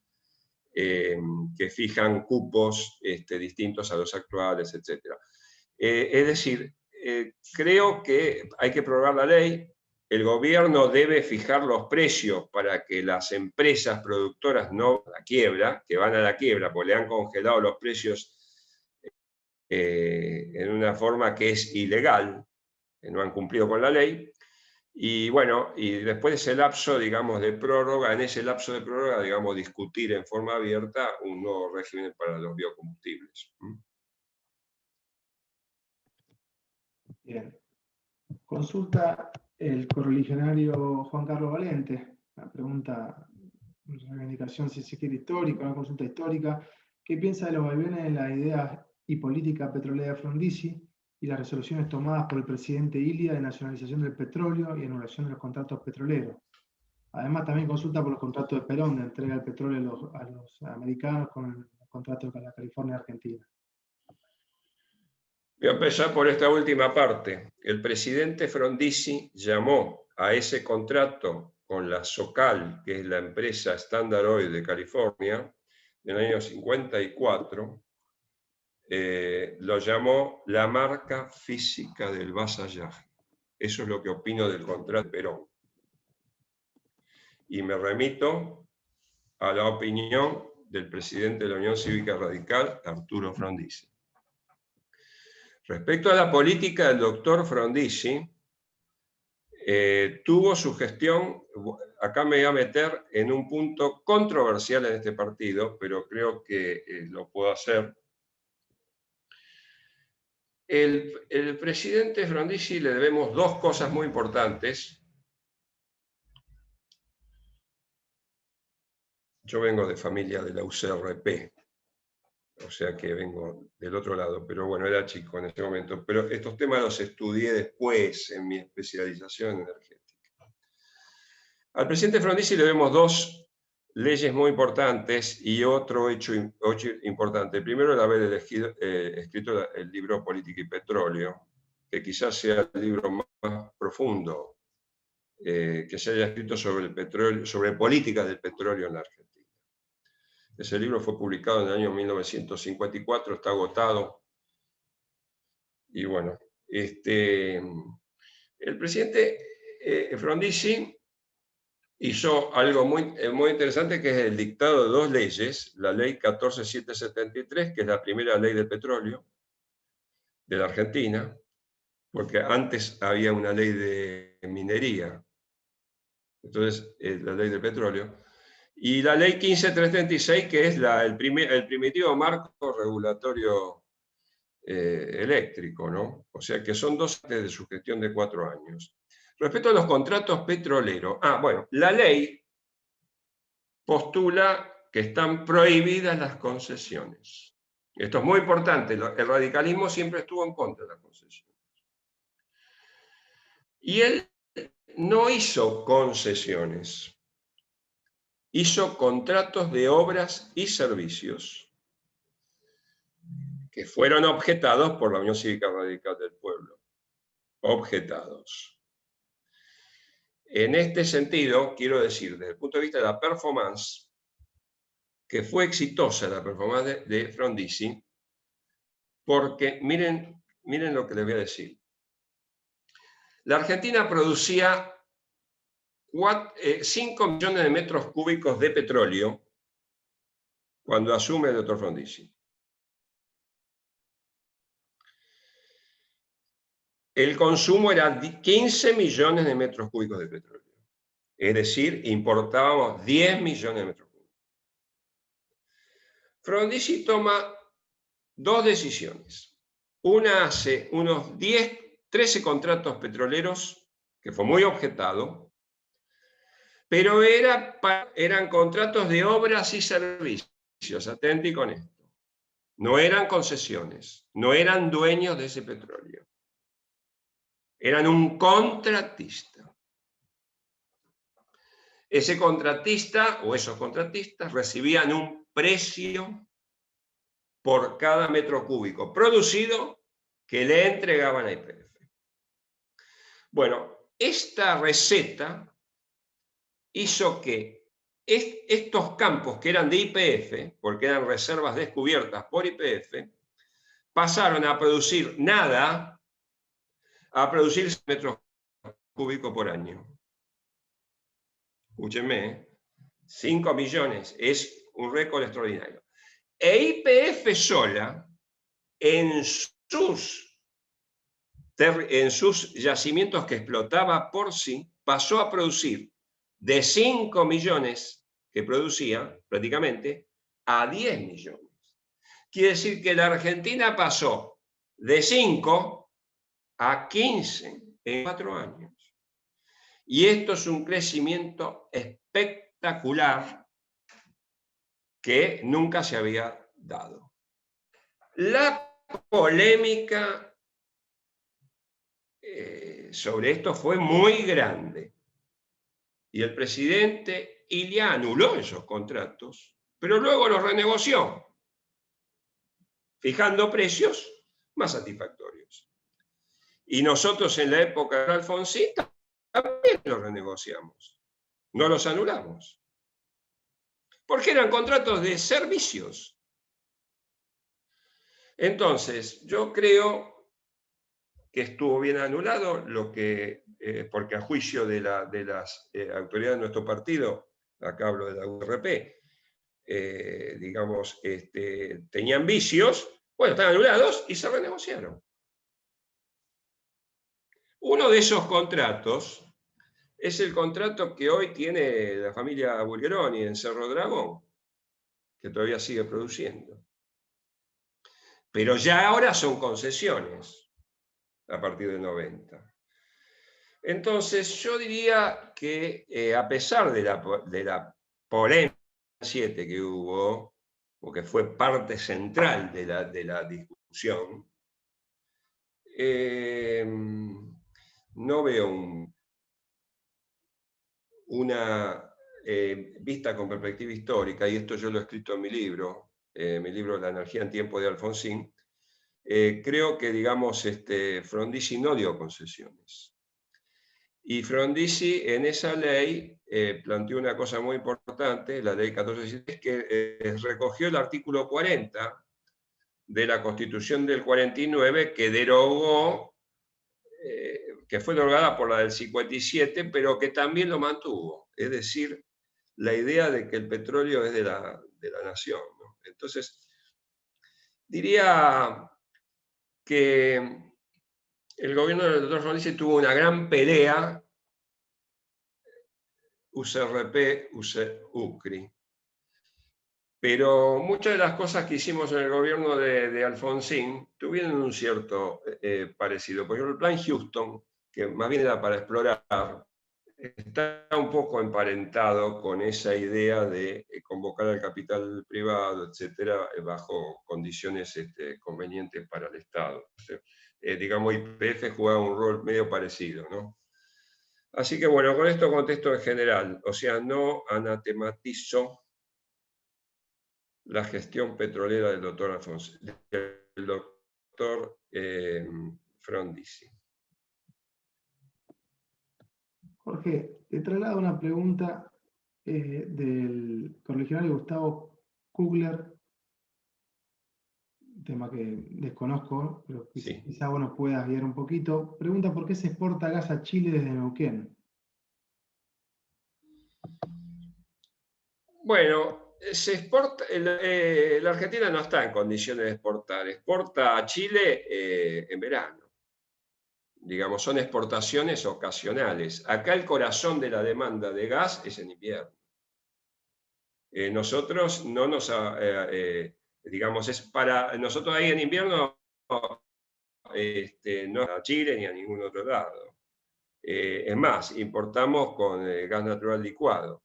que fijan cupos distintos a los actuales, etc. Es decir, creo que hay que prorrogar la ley. El gobierno debe fijar los precios para que las empresas productoras no la quiebra, que van a la quiebra porque le han congelado los precios en una forma que es ilegal, que no han cumplido con la ley. Y bueno, y después de ese lapso, digamos, de prórroga, en ese lapso de prórroga, digamos, discutir en forma abierta un nuevo régimen para los biocombustibles. Bien. Consulta el correligionario Juan Carlos Valente, una pregunta, una reivindicación, si se quiere, histórica, una consulta histórica. ¿Qué piensa de los vaivenes en la idea y política petrolera de Frondizi y las resoluciones tomadas por el presidente Ilia de nacionalización del petróleo y anulación de los contratos petroleros? Además, también consulta por los contratos de Perón de entrega del petróleo a los americanos con el contrato de la California Argentina. Voy a empezar por esta última parte. El presidente Frondizi llamó a ese contrato con la SOCAL, que es la empresa Standard Oil de California, en el año 54, lo llamó la marca física del vasallaje. Eso es lo que opino del contrato de Perón. Y me remito a la opinión del presidente de la Unión Cívica Radical, Arturo Frondizi. Respecto a la política del doctor Frondizi, tuvo su gestión, acá me voy a meter en un punto controversial en este partido, pero creo que lo puedo hacer. El presidente Frondizi le debemos dos cosas muy importantes. Yo vengo de familia de la UCRP, o sea que vengo del otro lado, pero bueno, era chico en ese momento. Pero estos temas los estudié después en mi especialización energética. Al presidente Frondizi le debemos dos leyes muy importantes y otro hecho importante. Primero, el haber escrito el libro Política y Petróleo, que quizás sea el libro más profundo que se haya escrito sobre el petróleo, sobre política del petróleo en la Argentina. Ese libro fue publicado en el año 1954, está agotado. Y bueno, el presidente Frondizi hizo algo muy interesante, que es el dictado de dos leyes, la ley 14773, que es la primera ley del petróleo de la Argentina, porque antes había una ley de minería, entonces la ley del petróleo, y la ley 15336, que es el primitivo marco regulatorio eléctrico, ¿no? O sea que son dos años de su gestión de 4 años. Respecto a los contratos petroleros, bueno, la ley postula que están prohibidas las concesiones. Esto es muy importante, el radicalismo siempre estuvo en contra de las concesiones. Y él no hizo concesiones, hizo contratos de obras y servicios que fueron objetados por la Unión Cívica Radical del Pueblo. Objetados. En este sentido, quiero decir, desde el punto de vista de la performance, que fue exitosa la performance de Frondizi, porque miren lo que les voy a decir. La Argentina producía 5 millones de metros cúbicos de petróleo cuando asume el doctor Frondizi. El consumo era 15 millones de metros cúbicos de petróleo. Es decir, importábamos 10 millones de metros cúbicos. Frondizi toma dos decisiones. Una hace unos 13 contratos petroleros, que fue muy objetado, pero eran contratos de obras y servicios, atenti con esto. No eran concesiones, no eran dueños de ese petróleo. Eran un contratista. Ese contratista o esos contratistas recibían un precio por cada metro cúbico producido que le entregaban a YPF. Bueno, esta receta hizo que estos campos que eran de YPF, porque eran reservas descubiertas por YPF, pasaron a producir nada a producir metros cúbicos por año. Escúchenme, 5 millones, es un récord extraordinario. E YPF sola, en sus yacimientos que explotaba por sí, pasó a producir de 5 millones que producía prácticamente a 10 millones. Quiere decir que la Argentina pasó de 5 a 15 en 4 años. Y esto es un crecimiento espectacular que nunca se había dado. La polémica sobre esto fue muy grande. Y el presidente Iliá anuló esos contratos, pero luego los renegoció, fijando precios más satisfactorios. Y nosotros en la época de Alfonsín también los renegociamos, no los anulamos. Porque eran contratos de servicios. Entonces, yo creo que estuvo bien anulado, porque a juicio de las autoridades de nuestro partido, acá hablo de la URP, digamos, tenían vicios, bueno, están anulados y se renegociaron. Uno de esos contratos es el contrato que hoy tiene la familia Bulgeroni en Cerro Dragón, que todavía sigue produciendo. Pero ya ahora son concesiones, a partir del 90. Entonces, yo diría que a pesar de la polémica 7 que hubo, porque fue parte central de la discusión, no veo una vista con perspectiva histórica, y esto yo lo he escrito en mi libro La energía en tiempo de Alfonsín. Creo que, digamos, Frondizi no dio concesiones. Y Frondizi en esa ley planteó una cosa muy importante, la ley 1416, que recogió el artículo 40 de la Constitución del 49, que derogó, que fue derogada por la del 57, pero que también lo mantuvo. Es decir, la idea de que el petróleo es de la nación, ¿no? Entonces, diría que el gobierno del doctor Frondizi tuvo una gran pelea, UCRP, UCRI. Pero muchas de las cosas que hicimos en el gobierno de Alfonsín tuvieron un cierto parecido. Por ejemplo, el plan Houston, que más bien era para explorar, está un poco emparentado con esa idea de convocar al capital privado, etcétera, bajo condiciones convenientes para el Estado. Digamos, YPF jugaba un rol medio parecido, ¿no? Así que bueno, con esto contesto en general, o sea, no anatematizo la gestión petrolera del doctor Frondizi. Jorge, te traslado una pregunta del correligionario Gustavo Kugler, tema que desconozco, pero Sí. quizá vos nos puedas guiar un poquito. Pregunta por qué se exporta gas a Chile desde Neuquén. Bueno, se exporta, la Argentina no está en condiciones de exportar, exporta a Chile en verano. Digamos, son exportaciones ocasionales. Acá el corazón de la demanda de gas es en invierno. Nosotros no nos, digamos, es para, nosotros ahí en invierno no a Chile ni a ningún otro lado. Es más, importamos con gas natural licuado.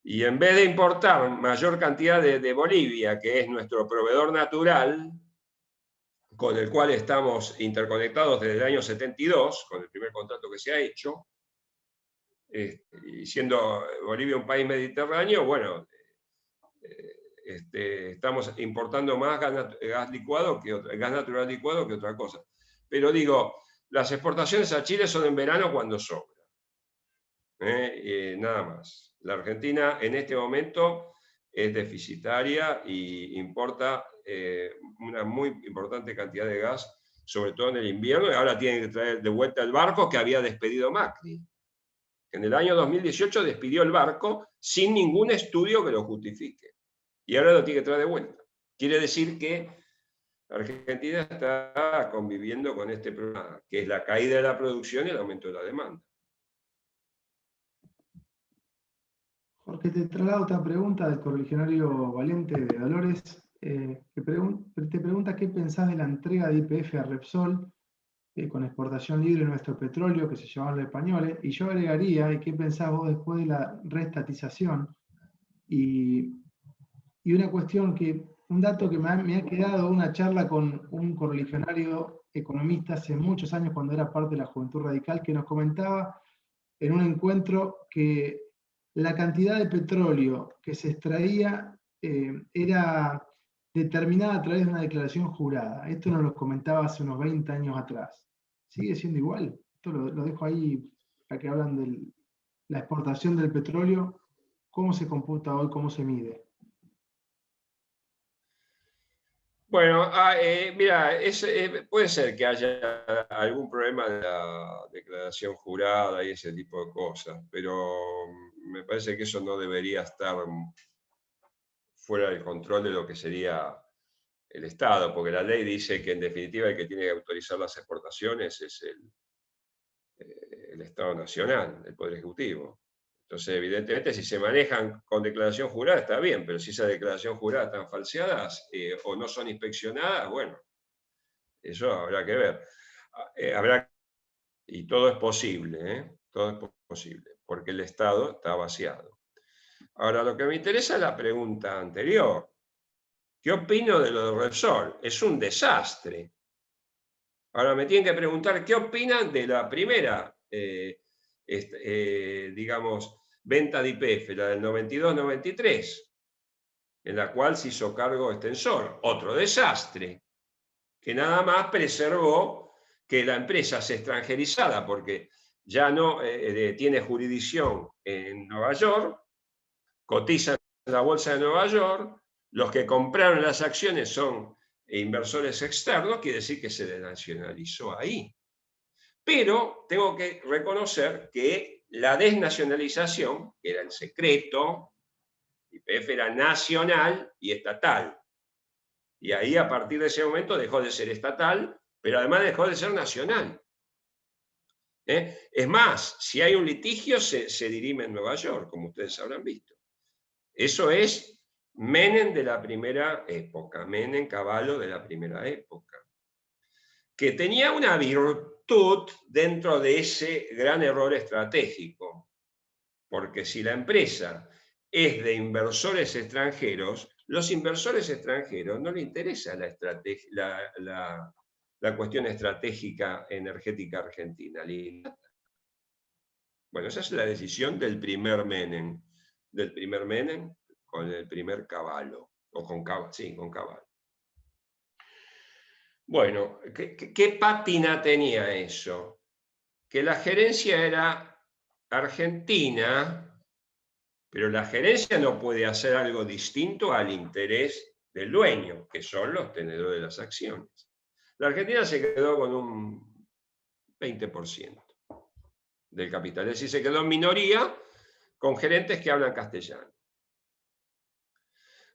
Y en vez de importar mayor cantidad de Bolivia, que es nuestro proveedor natural, con el cual estamos interconectados desde el año 72, con el primer contrato que se ha hecho, y siendo Bolivia un país mediterráneo, bueno, estamos importando más gas licuado gas natural licuado que otra cosa. Pero digo, las exportaciones a Chile son en verano cuando sobra. Nada más. La Argentina en este momento es deficitaria y importa una muy importante cantidad de gas sobre todo en el invierno, y ahora tienen que traer de vuelta el barco que había despedido Macri. En el año 2018 despidió el barco sin ningún estudio que lo justifique. Y ahora lo tiene que traer de vuelta. Quiere decir que Argentina está conviviendo con este problema, que es la caída de la producción y el aumento de la demanda. Jorge, te traslado otra pregunta del correligionario Valente de Dolores, te pregunta qué pensás de la entrega de YPF a Repsol con exportación libre de nuestro petróleo que se llevaban los españoles, y yo agregaría, ¿y qué pensás vos después de la reestatización? Y una cuestión un dato que me ha quedado, una charla con un correligionario economista hace muchos años cuando era parte de la Juventud Radical, que nos comentaba en un encuentro que la cantidad de petróleo que se extraía era determinada a través de una declaración jurada. Esto nos lo comentaba hace unos 20 años atrás. ¿Sigue siendo igual? Esto lo dejo ahí para que hablan de la exportación del petróleo. ¿Cómo se computa hoy? ¿Cómo se mide? Bueno, mira, puede ser que haya algún problema de la declaración jurada y ese tipo de cosas, pero me parece que eso no debería estar fuera del control de lo que sería el Estado, porque la ley dice que en definitiva el que tiene que autorizar las exportaciones es el Estado Nacional, el Poder Ejecutivo. Entonces, evidentemente, si se manejan con declaración jurada, está bien, pero si esa declaración jurada están falseadas o no son inspeccionadas, bueno, eso habrá que ver. Y todo es posible, todo es posible, porque el Estado está vaciado. Ahora, lo que me interesa es la pregunta anterior. ¿Qué opino de lo de Repsol? Es un desastre. Ahora me tienen que preguntar qué opinan de la primera, digamos, venta de YPF, la del 92-93, en la cual se hizo cargo Extensor. Otro desastre, que nada más preservó que la empresa se extranjerizara porque ya no tiene jurisdicción en Nueva York, cotiza en la bolsa de Nueva York, los que compraron las acciones son inversores externos, quiere decir que se desnacionalizó ahí. Pero tengo que reconocer que la desnacionalización, que era el secreto, YPF era nacional y estatal. Y ahí a partir de ese momento dejó de ser estatal, pero además dejó de ser nacional. Es más, si hay un litigio se dirime en Nueva York, como ustedes habrán visto. Eso es Menem de la primera época, Menem Cavallo de la primera época, que tenía una virtud dentro de ese gran error estratégico, porque si la empresa es de inversores extranjeros, los inversores extranjeros no les interesa la cuestión estratégica energética argentina. Bueno, esa es la decisión del primer Menem con el primer Cavallo, o con Cavallo, sí, con Cavallo. Bueno, ¿qué pátina tenía eso? Que la gerencia era argentina, pero la gerencia no puede hacer algo distinto al interés del dueño, que son los tenedores de las acciones. La Argentina se quedó con un 20% del capital, es decir, se quedó en minoría con gerentes que hablan castellano.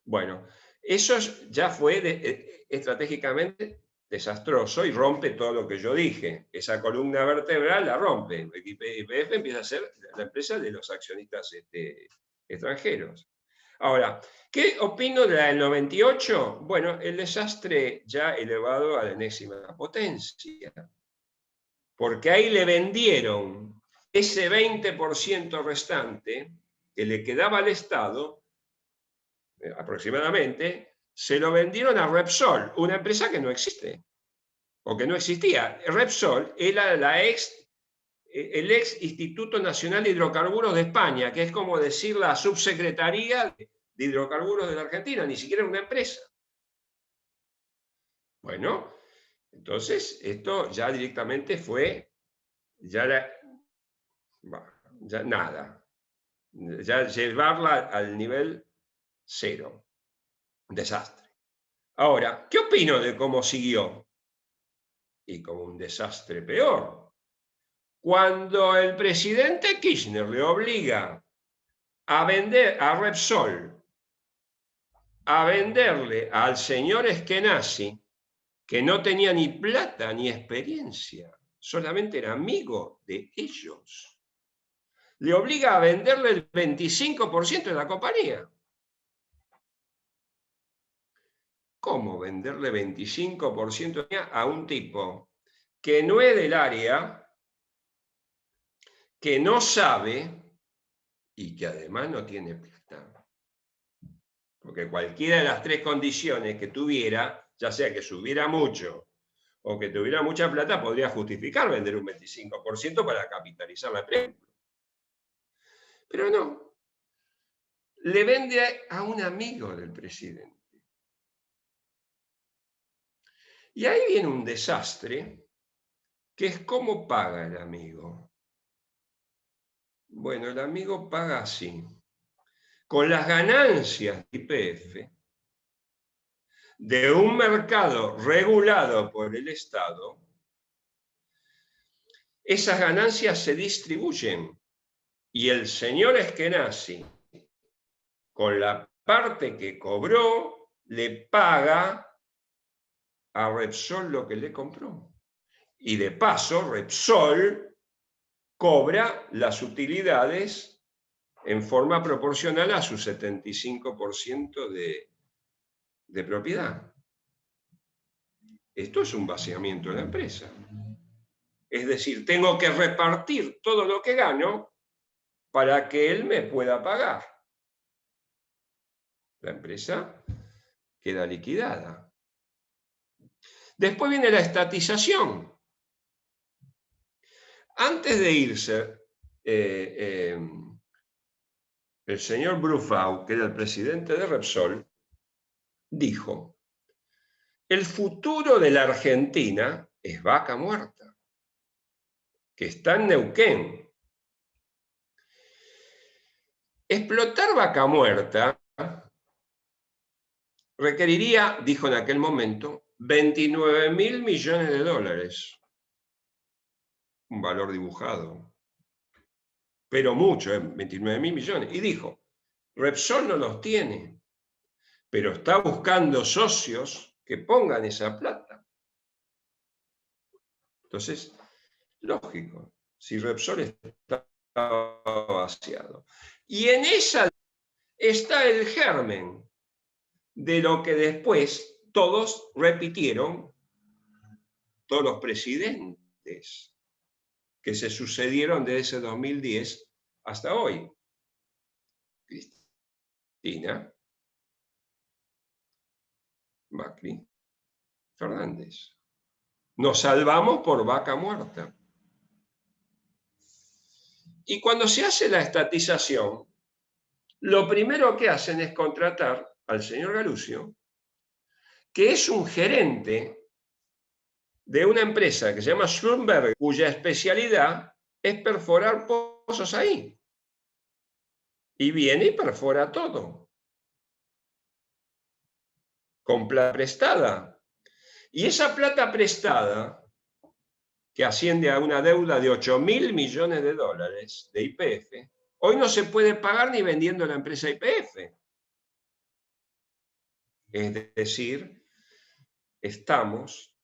Bueno, eso ya fue estratégicamente desastroso y rompe todo lo que yo dije. Esa columna vertebral la rompe. YPF empieza a ser la empresa de los accionistas extranjeros. Ahora, ¿qué opino de la del 98? Bueno, el desastre ya elevado a la enésima potencia. Porque ahí le vendieron ese 20% restante que le quedaba al Estado, aproximadamente, se lo vendieron a Repsol, una empresa que no existe, o que no existía. Repsol era el ex Instituto Nacional de Hidrocarburos de España, que es como decir la subsecretaría de hidrocarburos de la Argentina, ni siquiera una empresa. Bueno, entonces esto ya directamente fue, ya nada, ya llevarla al nivel cero, desastre. Ahora, ¿qué opino de cómo siguió? y como un desastre peor. Cuando el presidente Kirchner le obliga a vender a Repsol, a venderle al señor Eskenazi, que no tenía ni plata ni experiencia, solamente era amigo de ellos, le obliga a venderle el 25% de la compañía. ¿Cómo venderle 25% a un tipo que no es del área, que no sabe y que además no tiene plata? Porque cualquiera de las tres condiciones que tuviera, ya sea que subiera mucho o que tuviera mucha plata, podría justificar vender un 25% para capitalizar la empresa. Pero no, le vende a un amigo del presidente. Y ahí viene un desastre, que es cómo paga el amigo. Bueno, el amigo paga así, con las ganancias de YPF, de un mercado regulado por el Estado. Esas ganancias se distribuyen y el señor Eskenazi, con la parte que cobró, le paga a Repsol lo que le compró. Y de paso, Repsol cobra las utilidades en forma proporcional a su 75% de propiedad. Esto es un vaciamiento de la empresa. Es decir, tengo que repartir todo lo que gano para que él me pueda pagar. La empresa queda liquidada. Después viene la estatización. Antes de irse, el señor Brufau, que era el presidente de Repsol, dijo: el futuro de la Argentina es Vaca Muerta, que está en Neuquén. Explotar Vaca Muerta requeriría, dijo en aquel momento, 29.000 millones de dólares. Un valor dibujado. Pero mucho, 29.000 millones. Y dijo, Repsol no los tiene, pero está buscando socios que pongan esa plata. Entonces, lógico, si Repsol está vaciado. Y en esa está el germen de lo que después todos repitieron, todos los presidentes que se sucedieron desde ese 2010 hasta hoy. Cristina, Macri, Fernández. Nos salvamos por Vaca Muerta. Y cuando se hace la estatización, lo primero que hacen es contratar al señor Galuccio, que es un gerente de una empresa que se llama Schlumberger, cuya especialidad es perforar pozos ahí. Y viene y perfora todo. Con plata prestada. Y esa plata prestada, que asciende a una deuda de 8.000 millones de dólares de YPF, hoy no se puede pagar ni vendiendo la empresa YPF. Es decir, estamos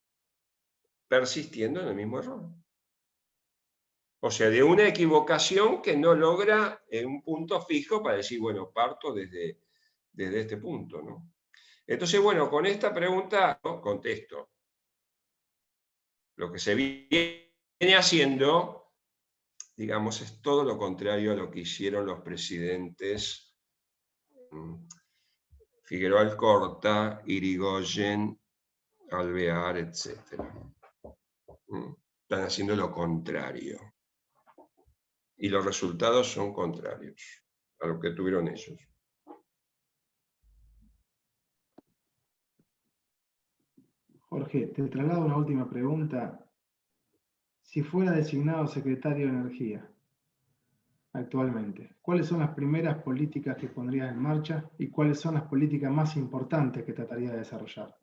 persistiendo en el mismo error. O sea, de una equivocación que no logra un punto fijo para decir, bueno, parto desde este punto, ¿no? Entonces, bueno, con esta pregunta, ¿no?, contesto. Lo que se viene haciendo, digamos, es todo lo contrario a lo que hicieron los presidentes Figueroa Alcorta, Irigoyen, Alvear, etc. Están haciendo lo contrario. Y los resultados son contrarios a lo que tuvieron ellos. Jorge, te traslado una última pregunta. Si fuera designado secretario de Energía actualmente, ¿cuáles son las primeras políticas que pondrías en marcha y cuáles son las políticas más importantes que trataría de desarrollar?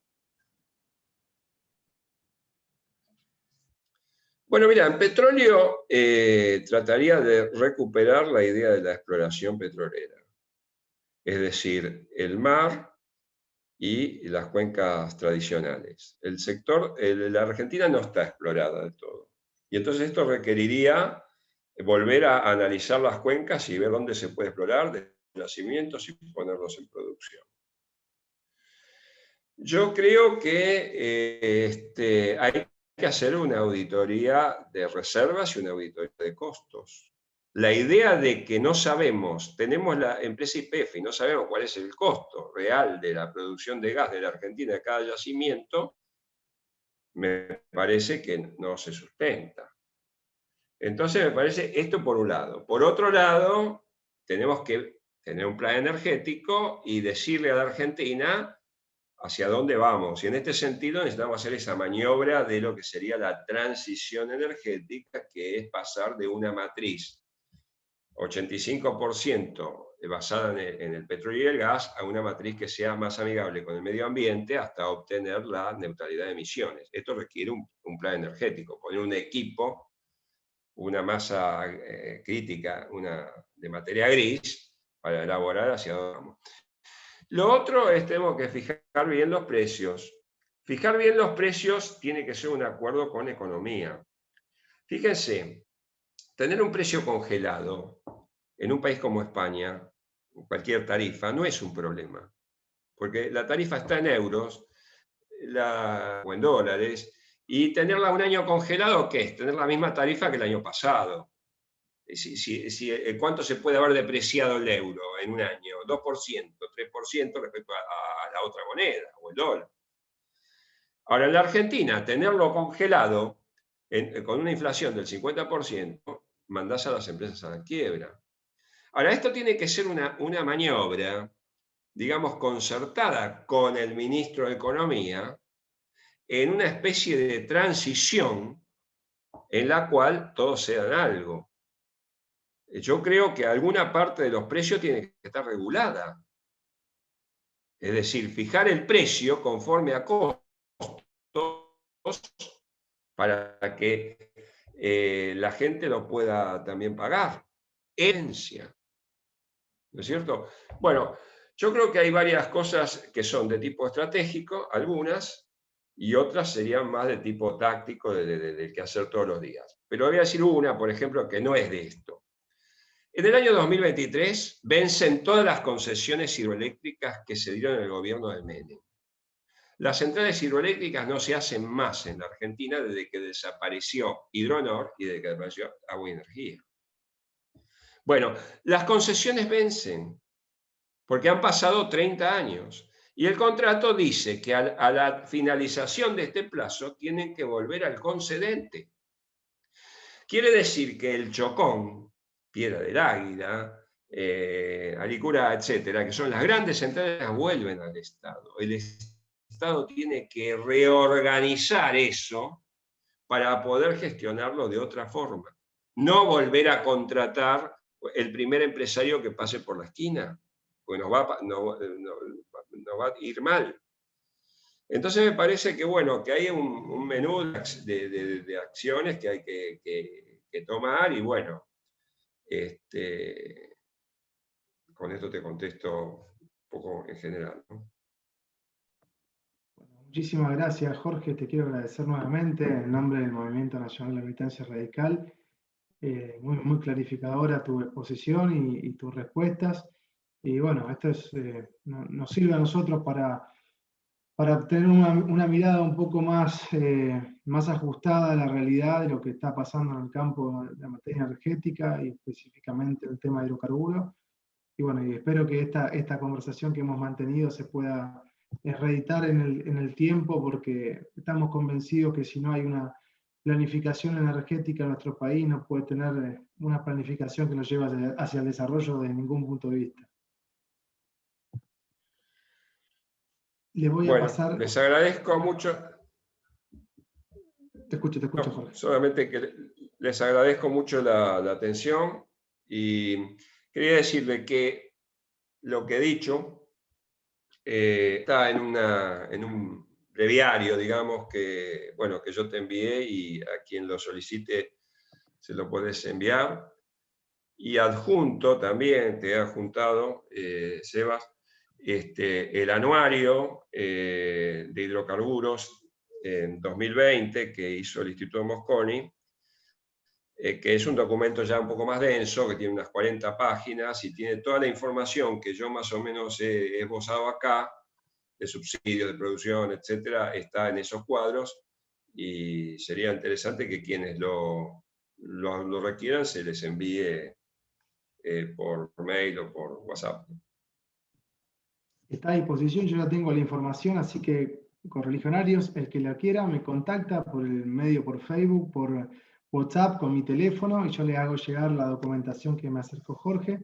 Bueno, mira, en petróleo trataría de recuperar la idea de la exploración petrolera. Es decir, el mar y las cuencas tradicionales. El sector, la Argentina no está explorada del todo. Y entonces esto requeriría volver a analizar las cuencas y ver dónde se puede explorar, de yacimientos y ponerlos en producción. Yo creo que hay que hacer una auditoría de reservas y una auditoría de costos. La idea de que no sabemos, tenemos la empresa YPF y no sabemos cuál es el costo real de la producción de gas de la Argentina de cada yacimiento, me parece que no se sustenta. Entonces me parece esto por un lado. Por otro lado, tenemos que tener un plan energético y decirle a la Argentina hacia dónde vamos. Y en este sentido necesitamos hacer esa maniobra de lo que sería la transición energética, que es pasar de una matriz 85% basada en el petróleo y el gas a una matriz que sea más amigable con el medio ambiente hasta obtener la neutralidad de emisiones. Esto requiere un plan energético, poner un equipo, una masa crítica, de materia gris, para elaborar hacia dónde vamos. Lo otro es tenemos que fijar bien los precios. Fijar bien los precios tiene que ser un acuerdo con economía. Fíjense, tener un precio congelado en un país como España, cualquier tarifa, no es un problema. Porque la tarifa está en euros o en dólares, y tenerla un año congelado, ¿qué es? Tener la misma tarifa que el año pasado. ¿Cuánto se puede haber depreciado el euro en un año? 2%, 3% respecto a la otra moneda, o el dólar. Ahora, en la Argentina, tenerlo congelado con una inflación del 50%, mandás a las empresas a la quiebra. Ahora, esto tiene que ser una maniobra, digamos, concertada con el ministro de Economía, en una especie de transición en la cual todos se dan algo. Yo creo que alguna parte de los precios tiene que estar regulada. Es decir, fijar el precio conforme a costos para que la gente lo pueda también pagar. Herencia. ¿No es cierto? Bueno, yo creo que hay varias cosas que son de tipo estratégico, algunas, y otras serían más de tipo táctico, del que hacer todos los días. Pero voy a decir una, por ejemplo, que no es de esto. En el año 2023 vencen todas las concesiones hidroeléctricas que se dieron en el gobierno de Menem. Las centrales hidroeléctricas no se hacen más en la Argentina desde que desapareció Hidronor y desde que desapareció Agua y Energía. Bueno, las concesiones vencen porque han pasado 30 años y el contrato dice que a la finalización de este plazo tienen que volver al concedente. Quiere decir que el Chocón, Piedra del Águila, Alicura, etcétera, que son las grandes centrales, vuelven al Estado. El Estado tiene que reorganizar eso para poder gestionarlo de otra forma. No volver a contratar el primer empresario que pase por la esquina, porque nos va a ir mal. Entonces me parece que, bueno, que hay un menú de acciones que hay que tomar y, bueno, con esto te contesto un poco en general, ¿no? Muchísimas gracias, Jorge. Te quiero agradecer nuevamente en nombre del Movimiento Nacional de la Militancia Radical. Muy clarificadora tu exposición y tus respuestas. Y bueno, esto nos sirve a nosotros para tener una mirada un poco más ajustada a la realidad de lo que está pasando en el campo de la materia energética y específicamente el tema de hidrocarburos. Y bueno, y espero que esta conversación que hemos mantenido se pueda reeditar en el tiempo, porque estamos convencidos que si no hay una planificación energética en nuestro país, no puede tener una planificación que nos lleve hacia el desarrollo de ningún punto de vista. Le voy a pasar... Les agradezco mucho. Te escucho, Jorge. Solamente que les agradezco mucho la atención y quería decirle que lo que he dicho está en un breviario, digamos, que, bueno, que yo te envié y a quien lo solicite se lo puedes enviar. Y adjunto también, te he adjuntado, Sebas, el anuario de hidrocarburos en 2020 que hizo el Instituto Mosconi, que es un documento ya un poco más denso, que tiene unas 40 páginas y tiene toda la información que yo más o menos he esbozado acá, de subsidios, de producción, etcétera, está en esos cuadros, y sería interesante que quienes lo requieran se les envíe por mail o por WhatsApp. Está a disposición, yo ya tengo la información, así que Correligionarios, el que la quiera me contacta por el medio, por Facebook, por WhatsApp, con mi teléfono, y yo le hago llegar la documentación que me acercó Jorge,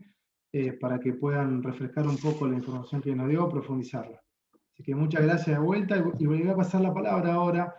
para que puedan refrescar un poco la información que nos dio, profundizarla. Así que muchas gracias de vuelta, y voy a pasar la palabra ahora